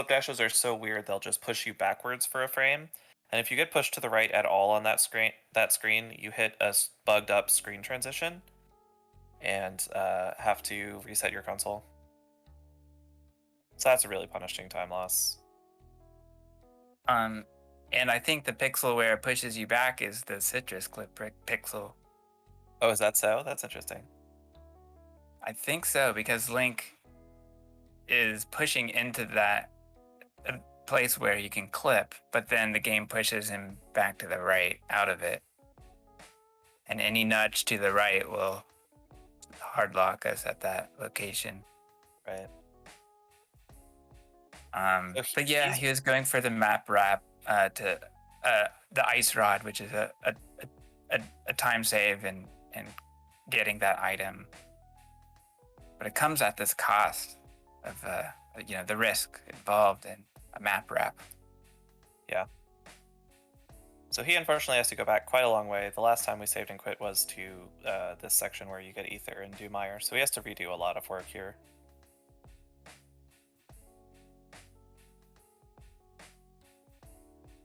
dashes are so weird they'll just push you backwards for a frame. And if you get pushed to the right at all on that screen, you hit a bugged up screen transition and have to reset your console. So that's a really punishing time loss. And I think the pixel where it pushes you back is the citrus clip pixel. Oh, is that so? That's interesting. I think so, because Link is pushing into that place where you can clip, but then the game pushes him back to the right out of it. And any nudge to the right will hard lock us at that location. Right. But yeah, he was going for the map wrap to the ice rod, which is a time save and getting that item. But it comes at this cost of the risk involved in a map wrap. Yeah. So he unfortunately has to go back quite a long way. The last time we saved and quit was to this section where you get ether and do mire. So he has to redo a lot of work here.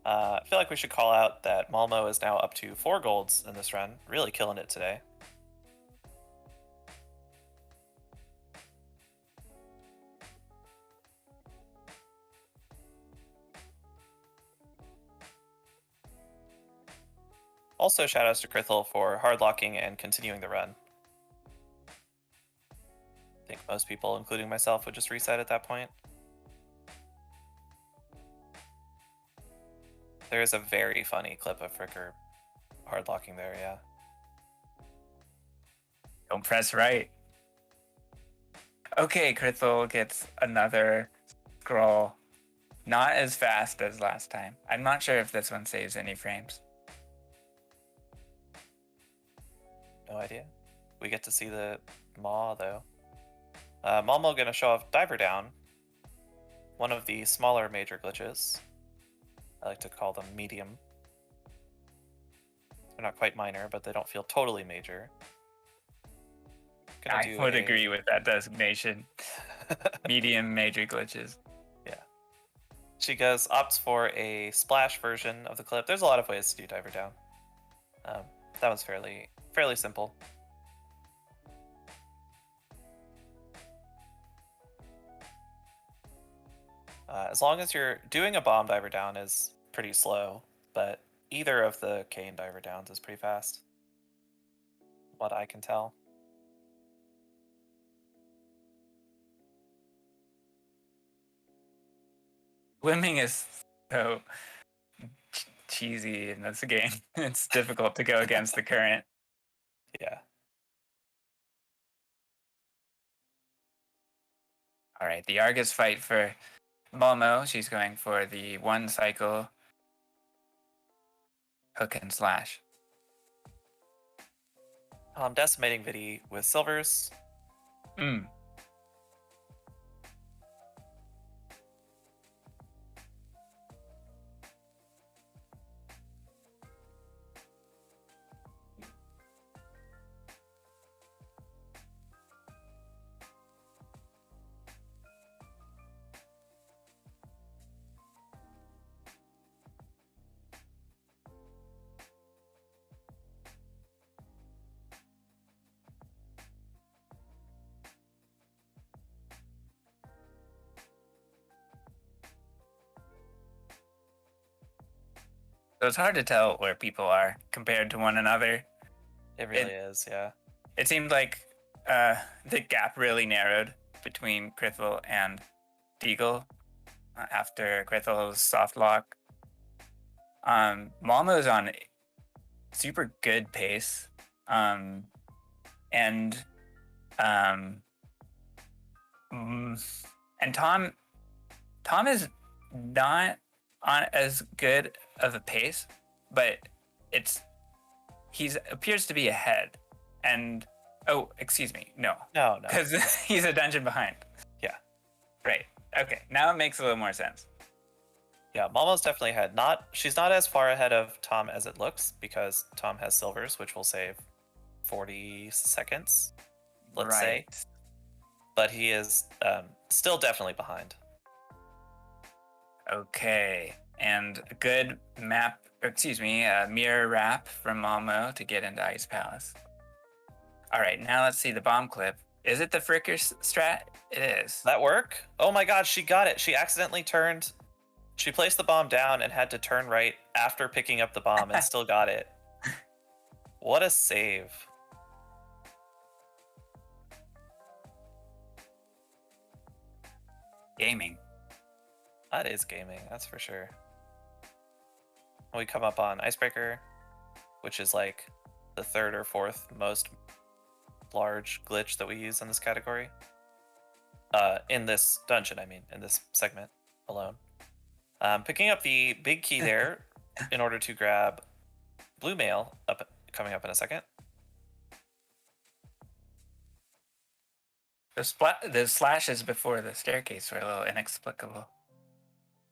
I feel like we should call out that Malmo is now up to 4 golds in this run. Really killing it today. Also, shoutouts to Krithel for hardlocking and continuing the run. I think most people, including myself, would just reset at that point. There is a very funny clip of Fricker hardlocking there, yeah. Don't press right. Okay, Krithel gets another scroll. Not as fast as last time. I'm not sure if this one saves any frames. No idea. We get to see the Maw, though. Malmo gonna show off Diver Down, one of the smaller major glitches. I like to call them medium. They're not quite minor, but they don't feel totally major. I would agree with that designation. Medium major glitches. Yeah. She opts for a splash version of the clip. There's a lot of ways to do Diver Down. That was fairly simple. As long as you're doing a bomb Diver Down is pretty slow, but either of the cane Diver Downs is pretty fast. What I can tell. Swimming is so cheesy in this game. It's difficult to go against the current. Yeah. All right, the Argus fight for Momo. She's going for the 1 cycle hook and slash. Decimating Vidi with silvers. So it's hard to tell where people are compared to one another. It really is, yeah. It seemed like the gap really narrowed between Krithel and Deagle after Krithel's soft lock. Malmo's on super good pace. And Tom is not on as good of a pace, but he appears to be ahead. And excuse me, no, because he's a dungeon behind. Yeah, right. Okay, now it makes a little more sense. Yeah, Malmo's definitely ahead. She's not as far ahead of Tom as it looks because Tom has silvers, which will save 40 seconds, let's say. But he is still definitely behind. Okay, and a good mirror wrap from Malmo to get into Ice Palace. All right, now let's see the bomb clip. Is it the Fricker strat? It is. That work? Oh my god, she got it. She accidentally turned. She placed the bomb down and had to turn right after picking up the bomb and still got it. What a save. Gaming. That is gaming, that's for sure. We come up on Icebreaker, which is like the 3rd or 4th most large glitch that we use in this category. In this dungeon, I mean, in this segment alone. Picking up the big key there in order to grab blue mail coming up in a second. The slashes before the staircase were a little inexplicable.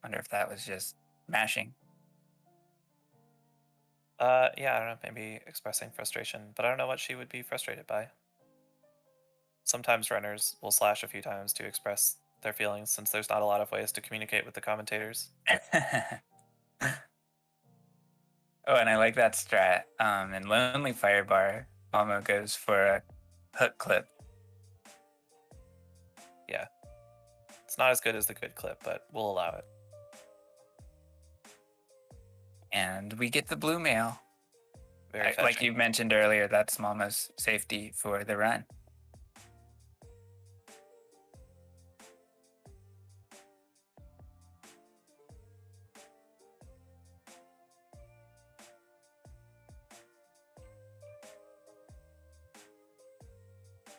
Wonder if that was just mashing. Yeah, I don't know, maybe expressing frustration, but I don't know what she would be frustrated by. Sometimes runners will slash a few times to express their feelings, since there's not a lot of ways to communicate with the commentators. Oh, and I like that strat. In Lonely Firebar, Almo goes for a hook clip. Yeah. It's not as good as the good clip, but we'll allow it. And we get the blue mail. Very Like fetching. you mentioned earlier, that's Malmo's safety for the run.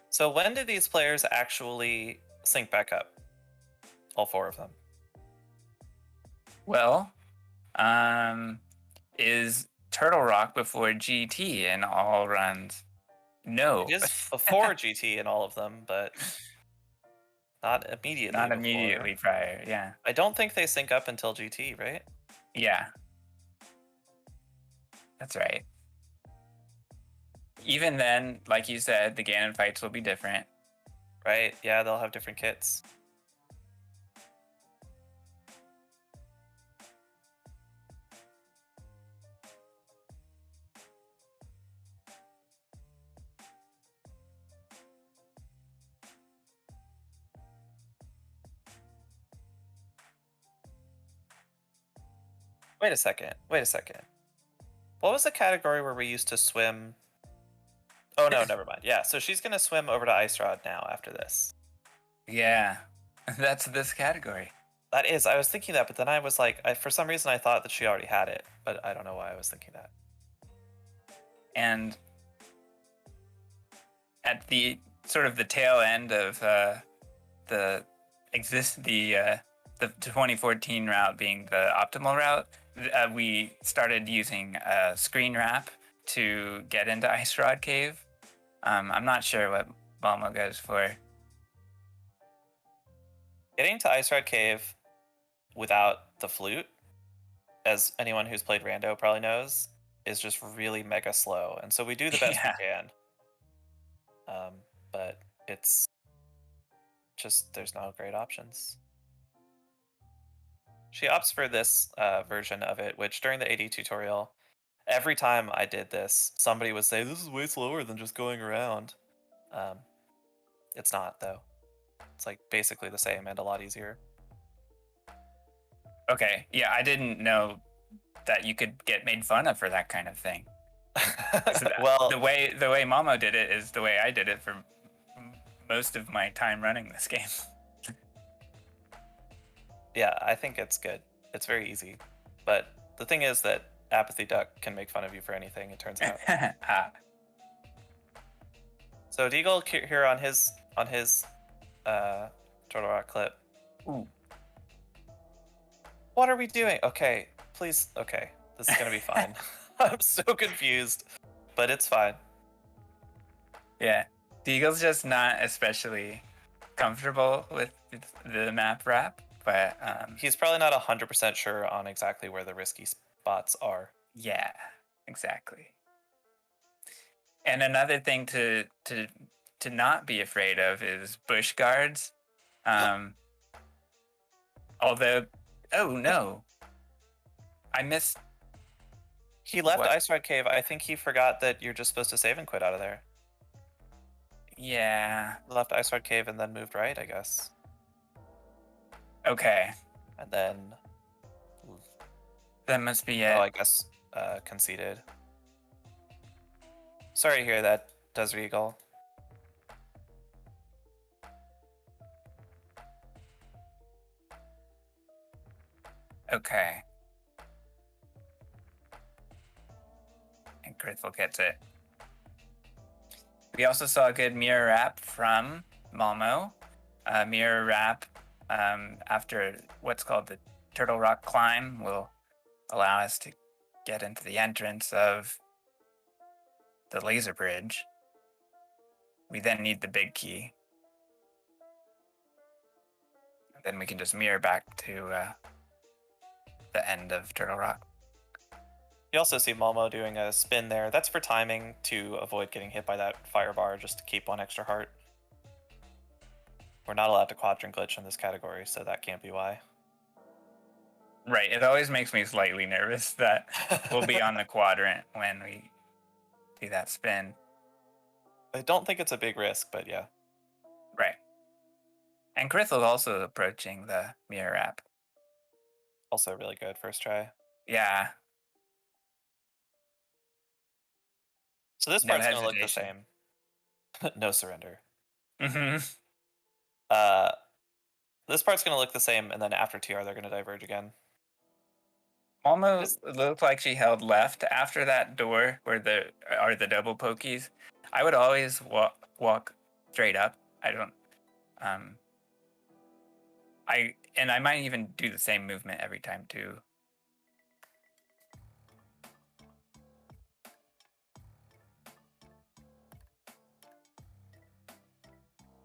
So when did these players actually sync back up? All four of them. Well, is Turtle Rock before GT in all runs? No. It is before GT in all of them, but not immediately. Not before. immediately prior, yeah. I don't think they sync up until GT, right? Yeah. That's right. Even then, like you said, the Ganon fights will be different. Right, yeah, they'll have different kits. Wait a second. What was the category where we used to swim? Oh no, never mind. Yeah, so she's gonna swim over to Ice Rod now after this. Yeah, that's this category. That is, I was thinking that, but then I was like, for some reason I thought that she already had it, but I don't know why I was thinking that. And at the sort of the tail end of the 2014 route being the optimal route, we started using screen wrap to get into Ice Rod Cave. I'm not sure what Balmo goes for. Getting to Ice Rod Cave without the flute, as anyone who's played Rando probably knows, is just really mega slow. And so we do the best we can. But it's just, there's no great options. She opts for this version of it, which during the AD tutorial, every time I did this, somebody would say, this is way slower than just going around. It's not, though. It's like basically the same and a lot easier. Okay, yeah, I didn't know that you could get made fun of for that kind of thing. So well, the way Momo did it is the way I did it for most of my time running this game. Yeah, I think it's good. It's very easy. But the thing is that Apathy Duck can make fun of you for anything, it turns out. So Deagle here on his Turtle Rock clip. Ooh. What are we doing? Okay, please. Okay, this is gonna be fine. I'm so confused, but it's fine. Yeah, Deagle's just not especially comfortable with the map wrap, but he's probably not 100% sure on exactly where the risky spots are. Yeah, exactly. And another thing to not be afraid of is bush guards. Although, oh no, I missed. He left What? Ice Rod Cave. I think he forgot that you're just supposed to save and quit out of there. Yeah. He left Ice Rod Cave and then moved right, I guess. Okay. And then... That must be it. Oh, I guess conceded. Sorry to hear that, Desert Eagle. Okay. And Grithel gets it. We also saw a good mirror wrap from Malmo. Mirror wrap after what's called the Turtle Rock climb will allow us to get into the entrance of the laser bridge. We then need the big key. Then we can just mirror back to the end of Turtle Rock. You also see Momo doing a spin there. That's for timing to avoid getting hit by that fire bar, just to keep 1 extra heart. We're not allowed to quadrant glitch in this category, so that can't be why. Right, it always makes me slightly nervous that we'll be on the quadrant when we do that spin. I don't think it's a big risk, but yeah. Right. And Crithle's also approaching the mirror wrap. Also really good first try. Yeah. So this No part's going to look the hesitation. same. No surrender. Mm-hmm. This part's going to look the same, and then after TR, they're going to diverge again. Almost looked like she held left after that door where there are the double pokies. I would always walk straight up. I don't. I might even do the same movement every time too.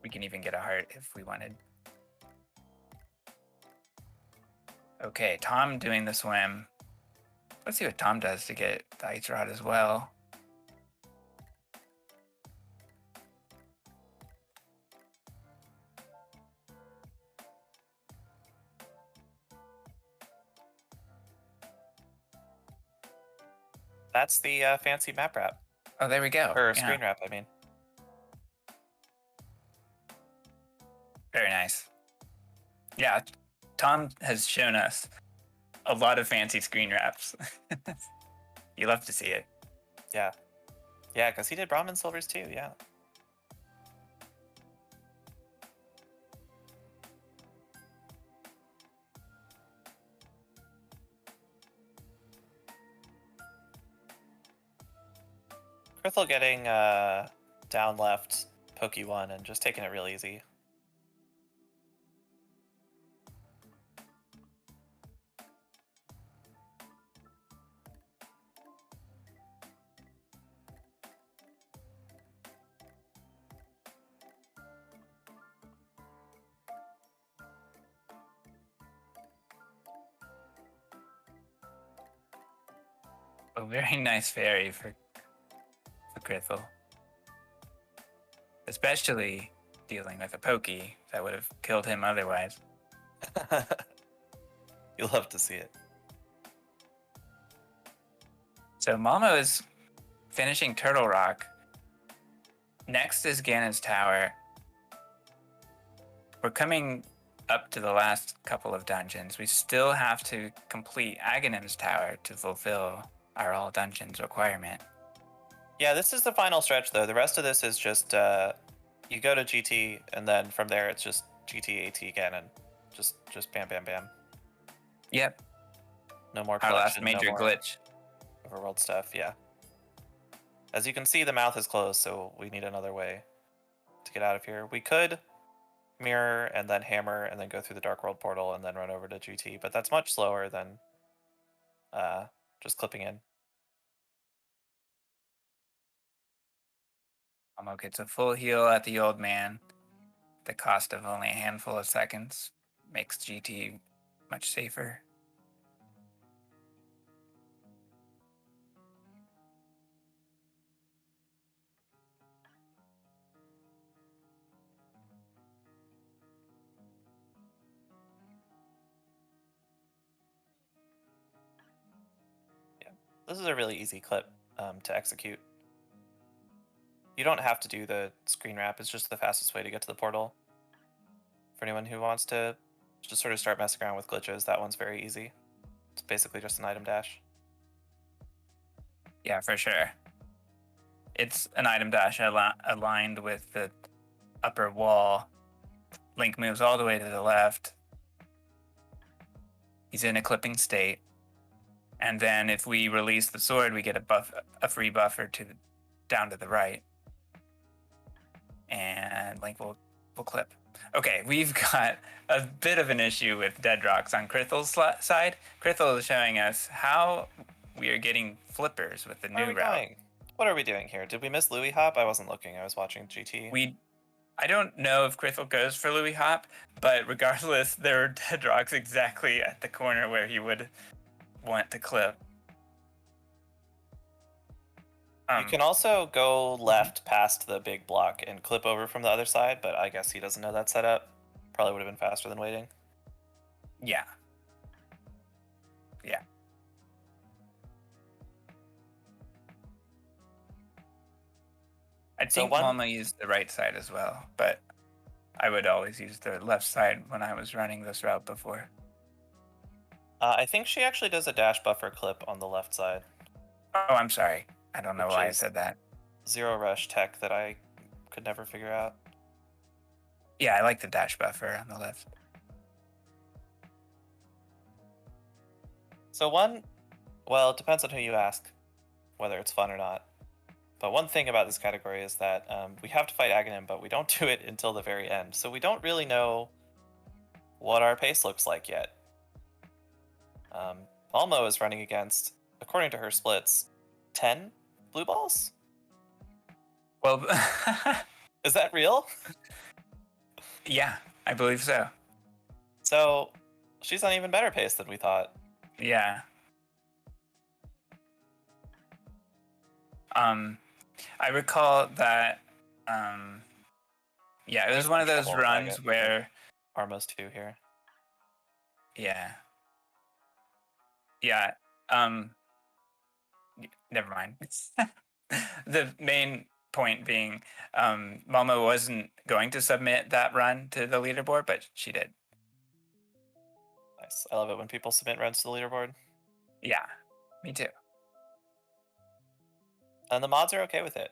We can even get a heart if we wanted. Okay, Tom doing the swim. Let's see what Tom does to get the ice rod as well. That's the fancy map wrap. Oh, there we go. Or screen wrap, I mean. Very nice. Yeah, Tom has shown us a lot of fancy screen wraps. You love to see it. Yeah. Yeah, because he did Brahmin Silvers too, yeah. Crithel getting down left, Pokey 1, and just taking it real easy. A very nice fairy for Crithel. Especially dealing with a pokey that would have killed him otherwise. You'll love to see it. So Malmo is finishing Turtle Rock. Next is Ganon's Tower. We're coming up to the last couple of dungeons. We still have to complete Aghanim's Tower to fulfill our all dungeons requirement. Yeah, this is the final stretch though. The rest of this is just you go to GT and then from there it's just GT AT again and just bam bam bam. Yep. No more our last collection, major no more glitch. overworld stuff, yeah. As you can see, the mouth is closed, so we need another way to get out of here. We could mirror and then hammer and then go through the Dark World portal and then run over to GT, but that's much slower than just clipping in. Malmo gets a full heal at the old man. The cost of only a handful of seconds makes GT much safer. This is a really easy clip to execute. You don't have to do the screen wrap, it's just the fastest way to get to the portal. For anyone who wants to just sort of start messing around with glitches, that one's very easy. It's basically just an item dash. Yeah, for sure. It's an item dash aligned with the upper wall. Link moves all the way to the left. He's in a clipping state. And then if we release the sword, we get a free buffer down to the right. and Link will clip. Okay, we've got a bit of an issue with dead rocks on Krithel's side. Krithel is showing us how we are getting flippers with the new route. Going? What are we doing here? Did we miss Louis Hop? I wasn't looking. I was watching GT. I don't know if Krithel goes for Louis Hop, but regardless, there are dead rocks exactly at the corner where he would want to clip. You can also go left past the big block and clip over from the other side, but I guess he doesn't know that setup. Probably would have been faster than waiting. Yeah. Yeah. I think Malmo used the right side as well, but I would always use the left side when I was running this route before. I think she actually does a dash buffer clip on the left side. Oh, I'm sorry. I don't know why I said that. Zero rush tech that I could never figure out. Yeah, I like the dash buffer on the left. So well, it depends on who you ask, whether it's fun or not. But one thing about this category is that we have to fight Aghanim, but we don't do it until the very end. So we don't really know what our pace looks like yet. Malmo is running against, according to her splits, 10 blue balls? Well, is that real? Yeah, I believe so. So she's on even better pace than we thought. Yeah. I recall that, yeah, it was one of those runs where... Armos 2 here. Yeah. Yeah. Never mind. The main point being, Momo wasn't going to submit that run to the leaderboard, but she did. Nice. I love it when people submit runs to the leaderboard. Yeah, me too. And the mods are okay with it.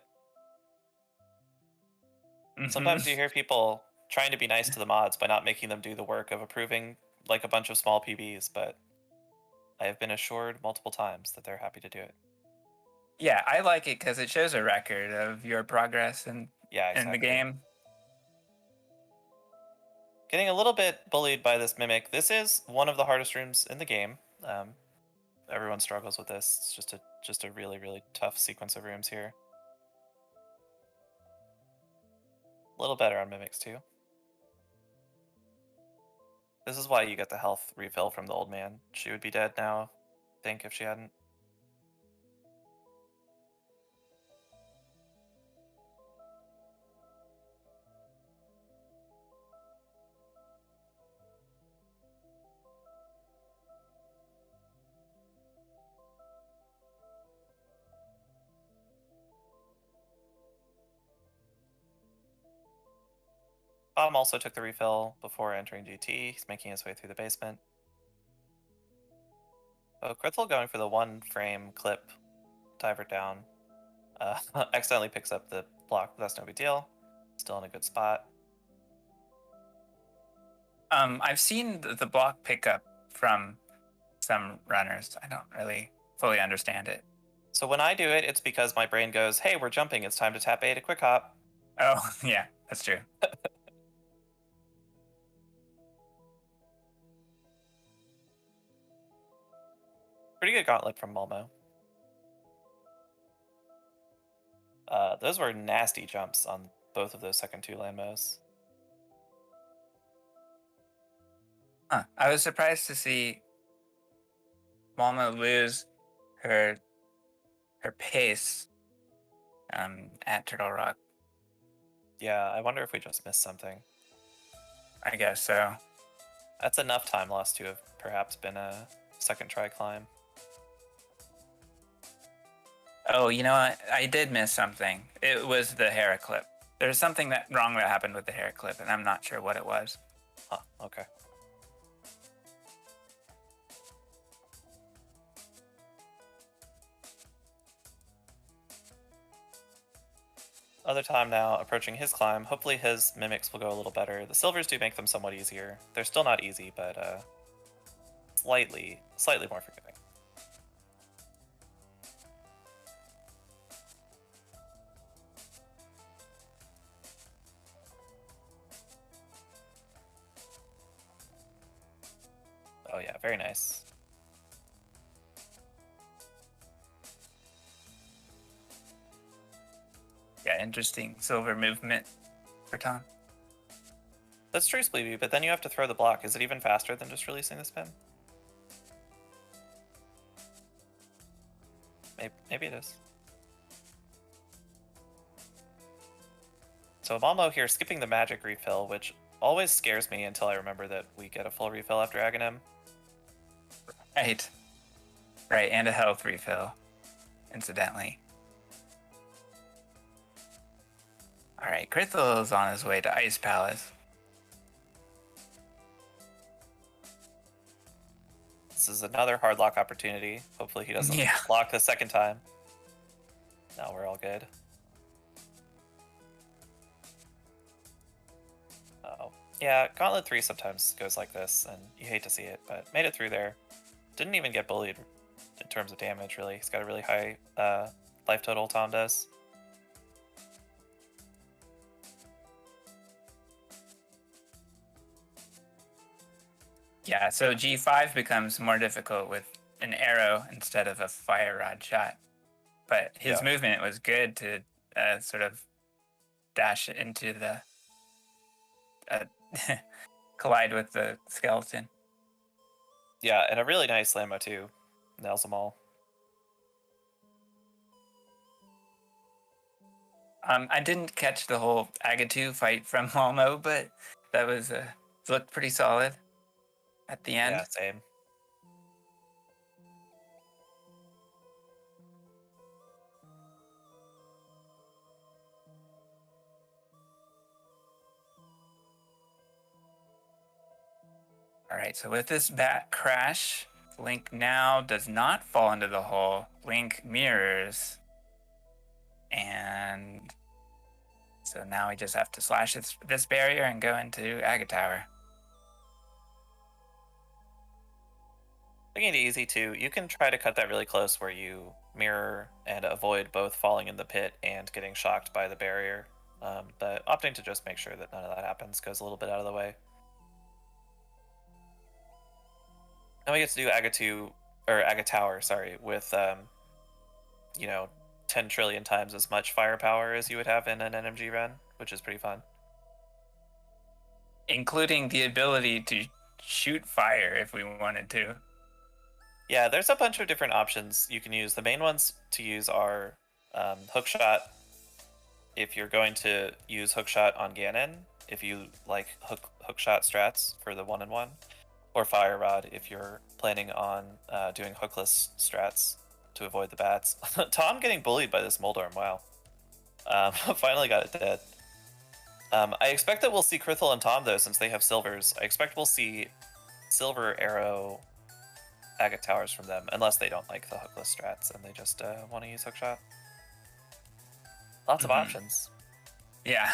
Sometimes you hear people trying to be nice to the mods by not making them do the work of approving like a bunch of small PBs, but I have been assured multiple times that they're happy to do it. Yeah, I like it because it shows a record of your progress in the game. Getting a little bit bullied by this Mimic. This is one of the hardest rooms in the game. Everyone struggles with this. It's just a really, really tough sequence of rooms here. A little better on Mimics too. This is why you get the health refill from the old man. She would be dead now, I think, if she hadn't. Bottom also took the refill before entering GT. He's making his way through the basement. Oh, Krithel going for the 1 frame clip, diver down. Accidentally picks up the block, but that's no big deal. Still in a good spot. I've seen the block pickup from some runners. I don't really fully understand it. So when I do it, it's because my brain goes, hey, we're jumping. It's time to tap A to quick hop. Oh, yeah, that's true. Pretty good gauntlet from Malmo. Those were nasty jumps on both of those second 2 landmos. Huh. I was surprised to see Malmo lose her pace at Turtle Rock. Yeah, I wonder if we just missed something. I guess so. That's enough time lost to have perhaps been a second try climb. Oh, you know what? I did miss something. It was the hair clip. There's something wrong that happened with the hair clip, and I'm not sure what it was. Huh, okay. Other time now, approaching his climb. Hopefully his mimics will go a little better. The silvers do make them somewhat easier. They're still not easy, but slightly more forgiving. Oh yeah, very nice. Yeah, interesting silver movement for Tom. That's true, Spleevy, but then you have to throw the block. Is it even faster than just releasing the spin? Maybe it is. So Malmo here skipping the magic refill, which always scares me until I remember that we get a full refill after Aghanim. Right, and a health refill, incidentally. Alright, Krithel is on his way to Ice Palace. This is another hard lock opportunity. Hopefully he doesn't block the second time. No, we're all good. Uh-oh. Yeah, Gauntlet 3 sometimes goes like this, and you hate to see it, but made it through there. Didn't even get bullied in terms of damage, really. He's got a really high life total, Tom does. Yeah, so G5 becomes more difficult with an arrow instead of a fire rod shot. But his movement was good to sort of dash into the... collide with the skeleton. Yeah, and a really nice Lambo too. Nails them all. I didn't catch the whole Agatu fight from Malmo, but that was looked pretty solid at the end. Yeah, same. All right, so with this bat crash, Link now does not fall into the hole. Link mirrors. And so now we just have to slash this barrier and go into Aga Tower. Making it easy too. You can try to cut that really close where you mirror and avoid both falling in the pit and getting shocked by the barrier. But opting to just make sure that none of that happens goes a little bit out of the way. Now we get to do Aga Tower, sorry, with 10 trillion times as much firepower as you would have in an NMG run, which is pretty fun. Including the ability to shoot fire if we wanted to. Yeah, there's a bunch of different options you can use. The main ones to use are hookshot if you're going to use hookshot on Ganon, if you like hookshot strats for the 1-in-1, or fire rod if you're planning on doing hookless strats to avoid the bats. Tom getting bullied by this Moldorm, wow. Finally got it dead. I expect that we'll see Krithel and Tom though, since they have silvers. I expect we'll see silver arrow agate towers from them, unless they don't like the hookless strats and they just want to use hookshot. Lots of options. Yeah.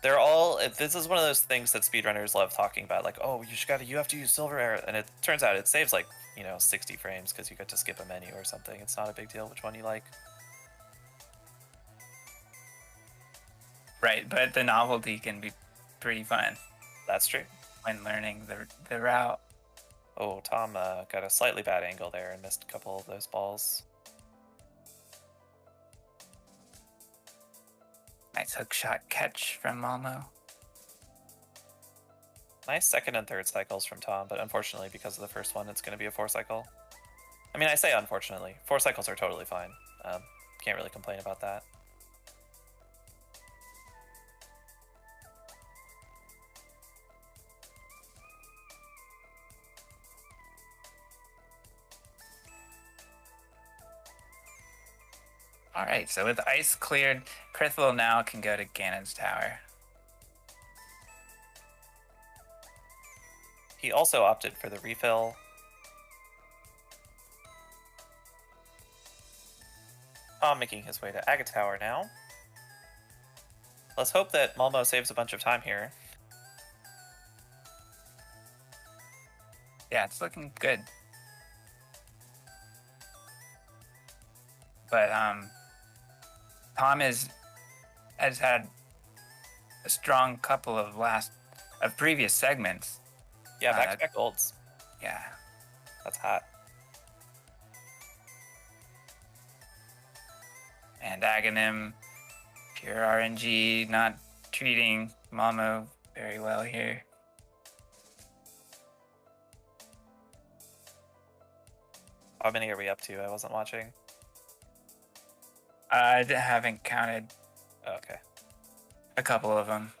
They're all. This is one of those things that speedrunners love talking about, like, oh, you have to use silver arrow, and it turns out it saves like 60 frames because you get to skip a menu or something. It's not a big deal which one you like. Right, but the novelty can be pretty fun. That's true. When learning the route. Oh, Tom got a slightly bad angle there and missed a couple of those balls. Nice hookshot catch from Malmo. Nice second and third cycles from Tom, but unfortunately, because of the first one, it's going to be a 4-cycle. I mean, I say unfortunately. 4 cycles are totally fine. Can't really complain about that. Alright, so with ice cleared, Krithel now can go to Ganon's tower. He also opted for the refill. Tom making his way to Aga Tower now. Let's hope that Malmo saves a bunch of time here. Yeah, it's looking good. But Tom has had a strong couple of previous segments. Yeah, back-to-back golds. Yeah. That's hot. And Aghanim, pure RNG, not treating Momo very well here. How many are we up to? I wasn't watching. I haven't counted. Oh, okay. A couple of them.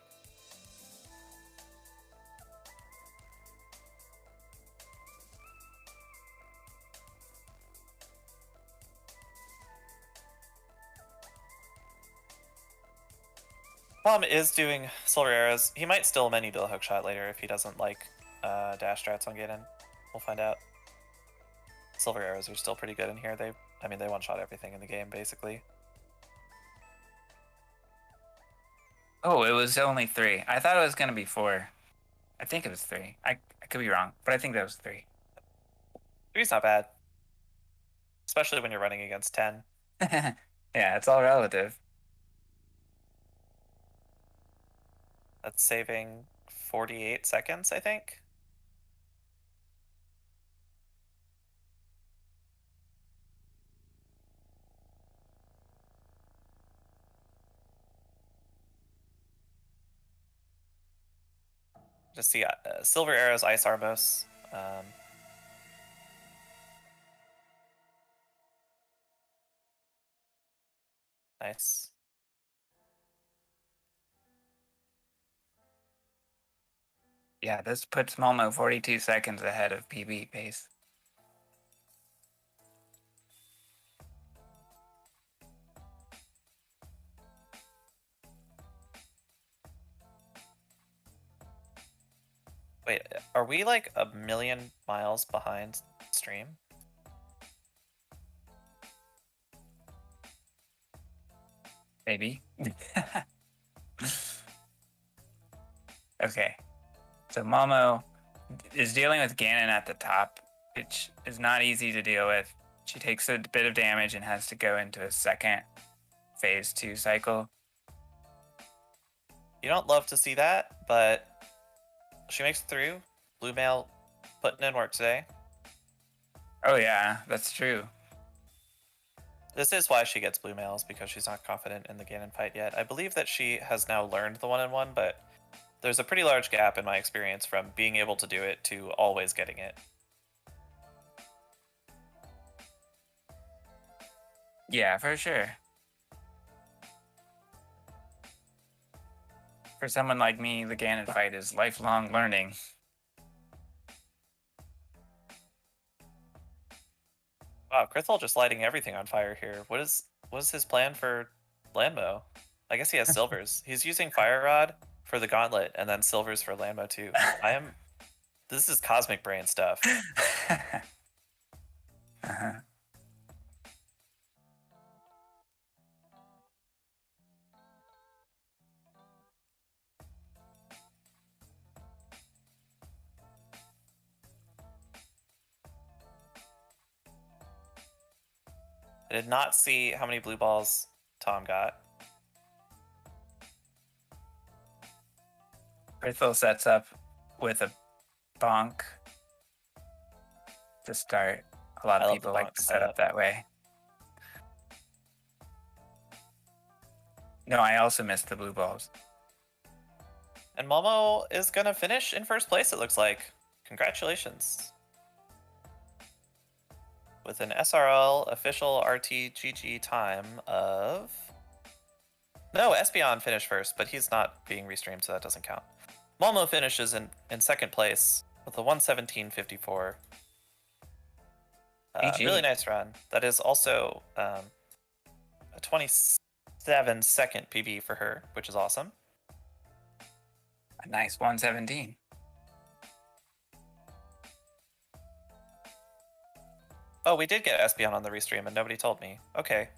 Tom is doing silver arrows. He might still menu to the hook shot later if he doesn't like dash strats on Ganon. We'll find out. Silver arrows are still pretty good in here. They one-shot everything in the game, basically. Oh, it was only 3. I thought it was going to be 4. I think it was 3. I could be wrong, but I think that was 3. 3's not bad. Especially when you're running against 10. Yeah, it's all relative. That's saving 48 seconds, I think. Just see silver arrows, ice arbos. Nice. Yeah, this puts Momo 42 seconds ahead of PB pace. Wait, are we like a million miles behind stream? Maybe. Okay. So Momo is dealing with Ganon at the top, which is not easy to deal with. She takes a bit of damage and has to go into a second phase 2 cycle. You don't love to see that, but she makes it through. Blue Mail putting in work today. Oh yeah, that's true. This is why she gets blue mails, because she's not confident in the Ganon fight yet. I believe that she has now learned the one-on-one, but there's a pretty large gap in my experience from being able to do it to always getting it. Yeah, for sure. For someone like me, the Ganon fight is lifelong learning. Wow, Krithal just lighting everything on fire here. What is his plan for Landmo? I guess he has silvers. He's using Fire Rod for the gauntlet and then silvers for Landmo too. This is cosmic brain stuff. Uh-huh. I did not see how many blue balls Tom got. Krithal sets up with a bonk to start. A lot of people like to set up that way. No, I also missed the blue balls. And Momo is gonna finish in first place, it looks like. Congratulations. With an SRL official RTGG time of... No, Espeon finished first, but he's not being restreamed, so that doesn't count. Momo finishes in second place with a 117.54. Really nice run. That is also a 27-second PB for her, which is awesome. A nice 117. Oh, we did get Espeon on the restream and nobody told me. Okay.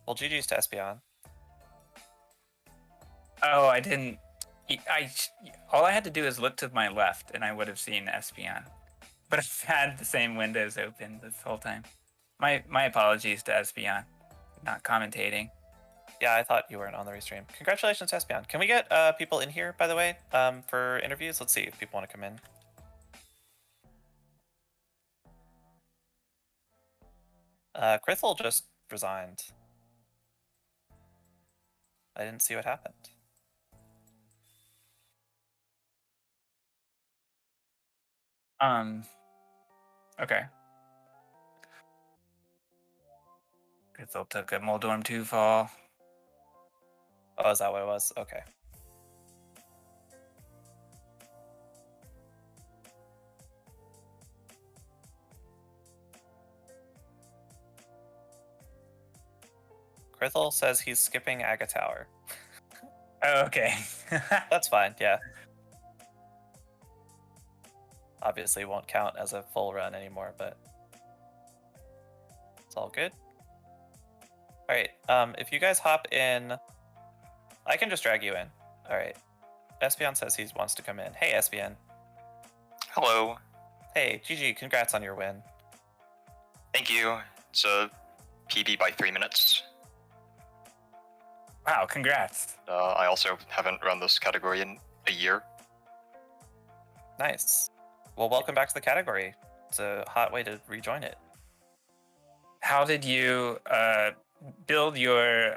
Well, GG's to Espeon. Oh, I didn't. All I had to do is look to my left and I would have seen Espeon. But I've had the same windows open this whole time. My apologies to Espeon, not commentating. Yeah, I thought you weren't on the restream. Congratulations, Espeon. Can we get people in here, by the way, for interviews? Let's see if people want to come in. Krithel just resigned. I didn't see what happened. Okay. Krithel took a Moldorm 2 fall. Oh, is that what it was? Okay. Krithel says he's skipping Aga Tower. Oh, okay. That's fine, yeah. Obviously won't count as a full run anymore, but it's all good. Alright, if you guys hop in, I can just drag you in. Alright. Espion says he wants to come in. Hey, Espion. Hello. Hey, GG, congrats on your win. Thank you. It's a PB by 3 minutes. Wow, congrats. I also haven't run this category in a year. Nice. Well, welcome back to the category. It's a hot way to rejoin it. How did you build your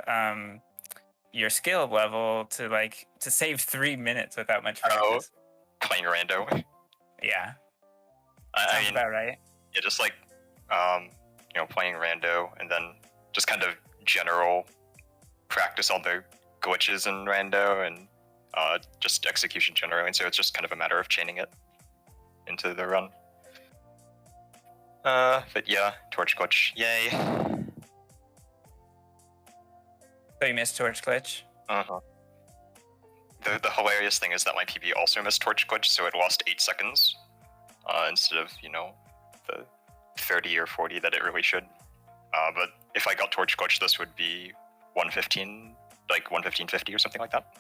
skill level to save 3 minutes without much practice? Playing rando. Yeah. I mean, about right. Yeah, just playing rando, and then just kind of general practice all the glitches in rando, and just execution generally. And so it's just kind of a matter of chaining it into the run. But yeah, torch glitch, yay. So you missed torch glitch? Uh-huh. The hilarious thing is that my PB also missed torch glitch, so it lost 8 seconds instead of, the 30 or 40 that it really should. But if I got torch glitch, this would be 115, like 115.50 or something like that.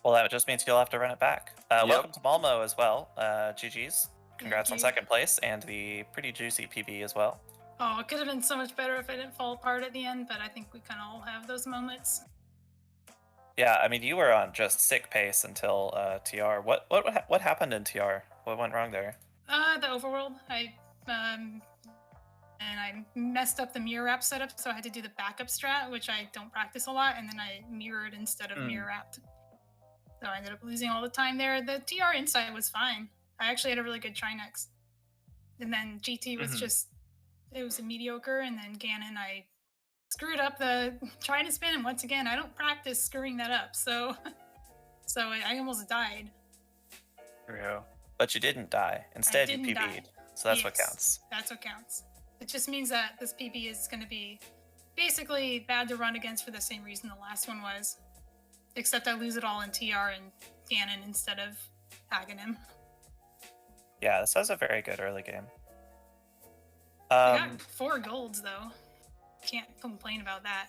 Well, that just means you'll have to run it back. Yep. Welcome to Malmo as well. GG's. Congrats on second place and the pretty juicy PB as well. Oh, it could have been so much better if I didn't fall apart at the end, but I think we kind of all have those moments. Yeah, I mean, you were on just sick pace until TR. What happened in TR? What went wrong there? The overworld. I messed up the mirror wrap setup, so I had to do the backup strat, which I don't practice a lot, and then I mirrored instead of mirror wrapped. So I ended up losing all the time there. The TR inside was fine. I actually had a really good Trinex. And then GT was it was a mediocre, and then Ganon, I screwed up the trying to spin, and once again, I don't practice screwing that up, so I almost died. True. But you didn't die. Instead, you PB'd. So that's what counts. That's what counts. It just means that this PB is going to be basically bad to run against for the same reason the last one was. Except I lose it all in TR and Ganon instead of Aghanim. Yeah, this was a very good early game. I got 4 golds, though. Can't complain about that.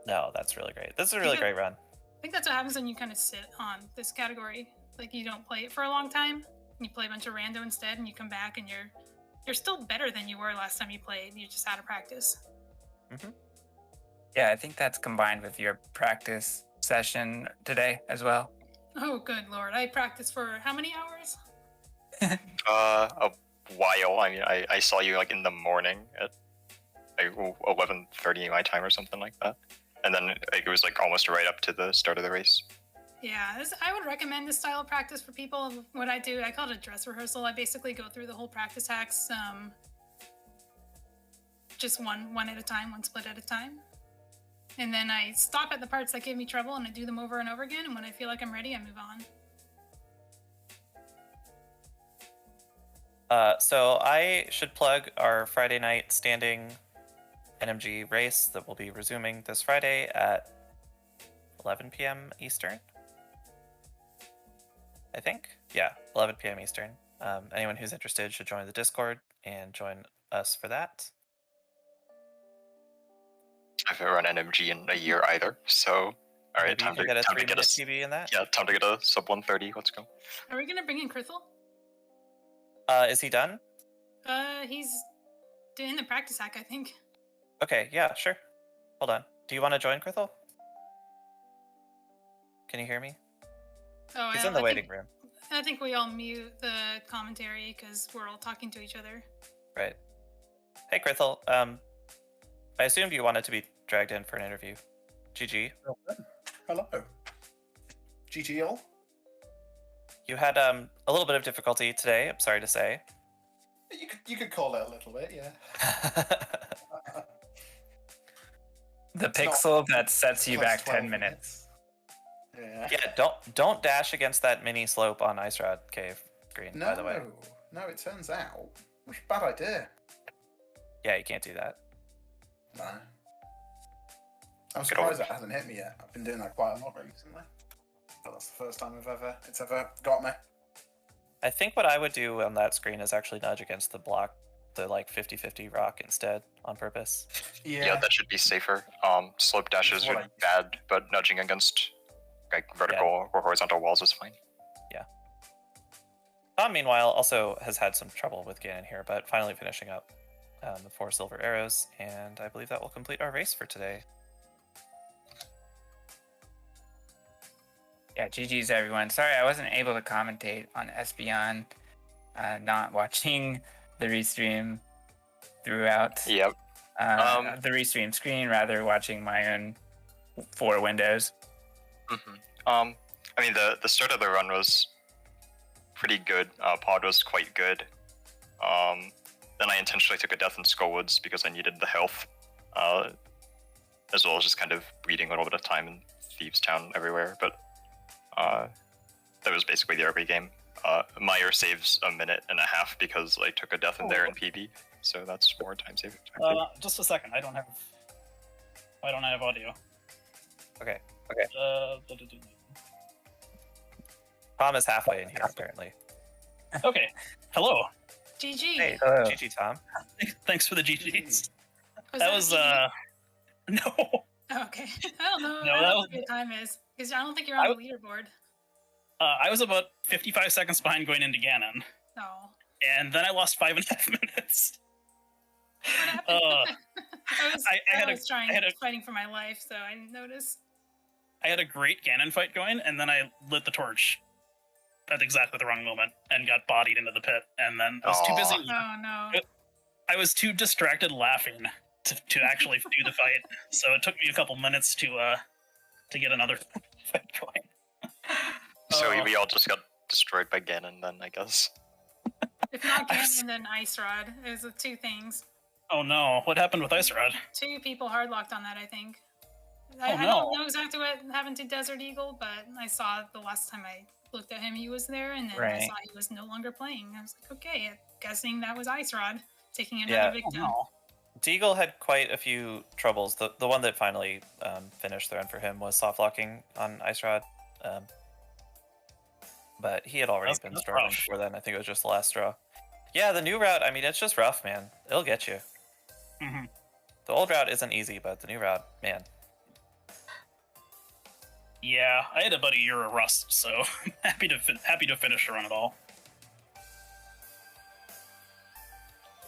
No, that's really great. This is a really great run. I think that's what happens when you kind of sit on this category. Like, you don't play it for a long time. You play a bunch of rando instead, and you come back, and you're still better than you were last time you played. You just out of practice. Mm-hmm. Yeah, I think that's combined with your practice session today as well. Oh, good lord. I practiced for how many hours? A while. I mean, I saw you in the morning at 11:30 my time or something like that, and then it was almost right up to the start of the race. Yeah, I would recommend this style of practice for people. What I do, I call it a dress rehearsal. I basically go through the whole practice hacks, just one at a time, one split at a time. And then I stop at the parts that give me trouble and I do them over and over again. And when I feel like I'm ready, I move on. So I should plug our Friday night standing NMG race that will be resuming this Friday at 11 p.m. Eastern. I think. Yeah, 11 p.m. Eastern. Anyone who's interested should join the Discord and join us for that. I haven't run NMG in a year either, so all right, time to get a PB in that. Yeah, time to get a sub 130. Let's go. Are we gonna bring in Krithel? Is he done? He's doing the practice hack, I think. Okay, yeah, sure. Hold on. Do you want to join, Krithel? Can you hear me? Oh, he's in the waiting room. I think we all mute the commentary because we're all talking to each other. Right. Hey, Krithel. I assumed you wanted to be dragged in for an interview. GG. Hello. GG all. You had a little bit of difficulty today, I'm sorry to say. You could call it a little bit, yeah. The It's pixel not that sets you plus back 10 12 minutes. Yeah. Yeah, don't dash against that mini slope on Ice Rod Cave screen, No, by the way. no, it turns out. Which bad idea. Yeah, you can't do that. No. I'm surprised it hasn't hit me yet. I've been doing that quite a lot recently. But that's the first time it's ever got me. I think what I would do on that screen is actually nudge against the block, the like 50-50 rock instead, on purpose. Yeah, that should be safer. Slope dashes That's what are bad, but nudging against like vertical or horizontal walls is fine. Yeah. Tom, meanwhile, also has had some trouble with Ganon here, but finally finishing up the 4 silver arrows, and I believe that will complete our race for today. Yeah, GG's everyone. Sorry I wasn't able to commentate on Espeon, not watching the restream throughout. Yep. The restream screen, rather watching my own 4 windows. I mean, the start of the run was pretty good. Pod was quite good. Then I intentionally took a death in Skullwoods because I needed the health, as well as just kind of bleeding a little bit of time in Thieves Town everywhere. But that was basically the early game. Meyer saves a minute and a half because I took a death in there in PB, so that's more time saving. Just a second. I don't have audio. Okay. Uh, Tom is halfway in here, apparently. Okay. Hello. GG. Hey, Hello. GG, Tom. Thanks for the GGs. Was That was GG? no. Oh, okay. I don't know. No, I that don't know was- what your time is because I don't think you're on the leaderboard. I was about 55 seconds behind going into Ganon, No. and then I lost 5.5 minutes. What happened? I was fighting for my life, so I didn't notice. I had a great Ganon fight going, and then I lit the torch at exactly the wrong moment and got bodied into the pit. And then I was too busy. Oh no. I was too distracted laughing to actually do the fight. So it took me a couple minutes to get another fight going. So we all just got destroyed by Ganon then, I guess. If not Ganon, then Ice Rod. It was the 2 things. Oh no, what happened with Ice Rod? 2 people hardlocked on that, I think. Oh, I no. don't know exactly what happened to Desert Eagle, but I saw the last time I looked at him, he was there, and then I Right. saw he was no longer playing. I was like, okay, I'm guessing that was Ice Rod taking another Oh, victim. no. Deagle had quite a few troubles. The one that finally finished the run for him was soft locking on Ice Rod. But he had already been That's struggling rough. before then. I think it was just the last straw. Yeah, the new route, I mean, it's just rough, man. It'll get you. hmm The old route isn't easy, but the new route, man. Yeah, I had about a year of rust, so I'm happy to finish the run at all.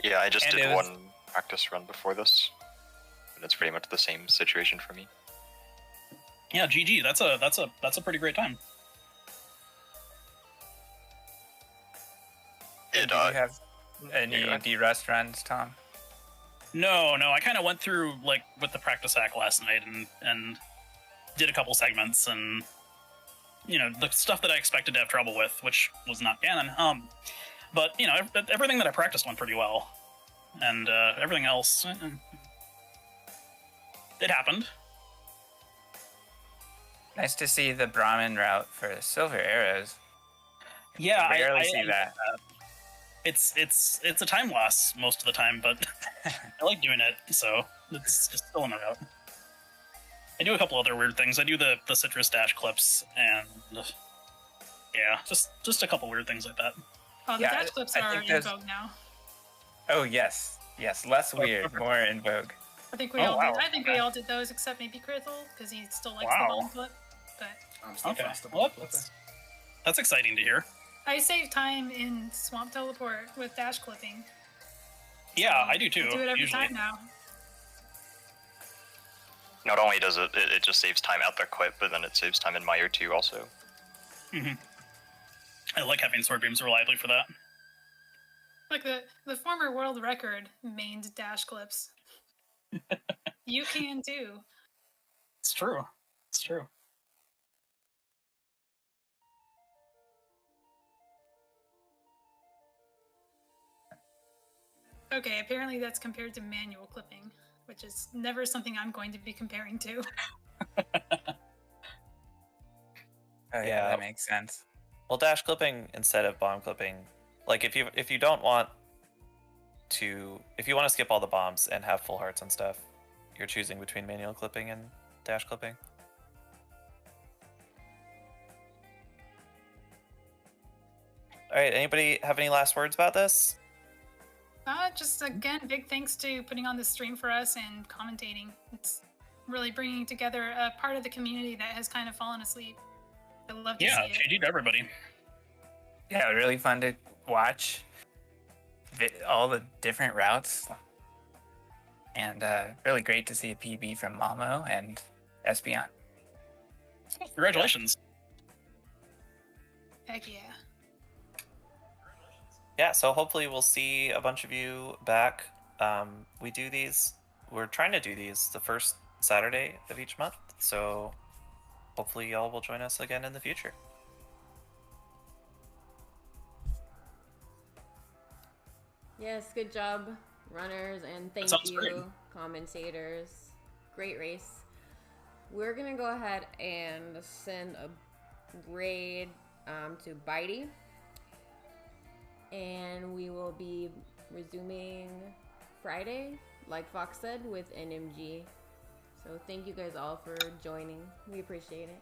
Yeah, I just And did it was- one practice run before this, and it's pretty much the same situation for me. Yeah, GG. That's a pretty great time. It, Did you have any yeah. de-rust runs, Tom? No, I kind of went through like with the practice hack last night and did a couple segments and the stuff that I expected to have trouble with, which was not Ganon. But everything that I practiced went pretty well, and everything else, it happened. Nice to see the Brahmin route for the silver arrows. Yeah, I rarely see I- that. It's a time loss most of the time, but I like doing it, so it's still in the route. I do a couple other weird things. I do the citrus dash clips, and yeah, just a couple weird things like that. Oh, the Yeah, dash clips I are think in there's- vogue now. Oh yes, less weird, more in vogue. I think we Oh, all wow. did. I think we all did those except maybe Crithel because he still likes Wow. the bone clip. But I'm still Okay, faster. well, that's exciting to hear. I save time in Swamp Teleport with dash clipping. Yeah, I do too. I do it every usually. time now. Not only does it just saves time out the clip, but then it saves time in Meyer too also. I like having sword beams reliably for that. Like the former world record mained dash clips. You can too. It's true. It's true. Okay, apparently that's compared to manual clipping, which is never something I'm going to be comparing to. Oh yeah, that makes sense. Well, dash clipping instead of bomb clipping, like if you don't want to, if you want to skip all the bombs and have full hearts and stuff, you're choosing between manual clipping and dash clipping. All right, anybody have any last words about this? Just again, big thanks to putting on this stream for us and commentating. It's really bringing together a part of the community that has kind of fallen asleep. I love to see it. GG to everybody. Yeah, really fun to watch all the different routes. And really great to see a PB from Malmo and Espion. Congratulations. Heck yeah. Yeah, so hopefully we'll see a bunch of you back. We do these, we're trying to do these the first Saturday of each month, so hopefully y'all will join us again in the future. Yes, good job, runners, and thank you, great. commentators. Great race. We're gonna go ahead and send a raid to Bitey, and we will be resuming Friday, like Fox said, with NMG. So thank you guys all for joining. We appreciate it.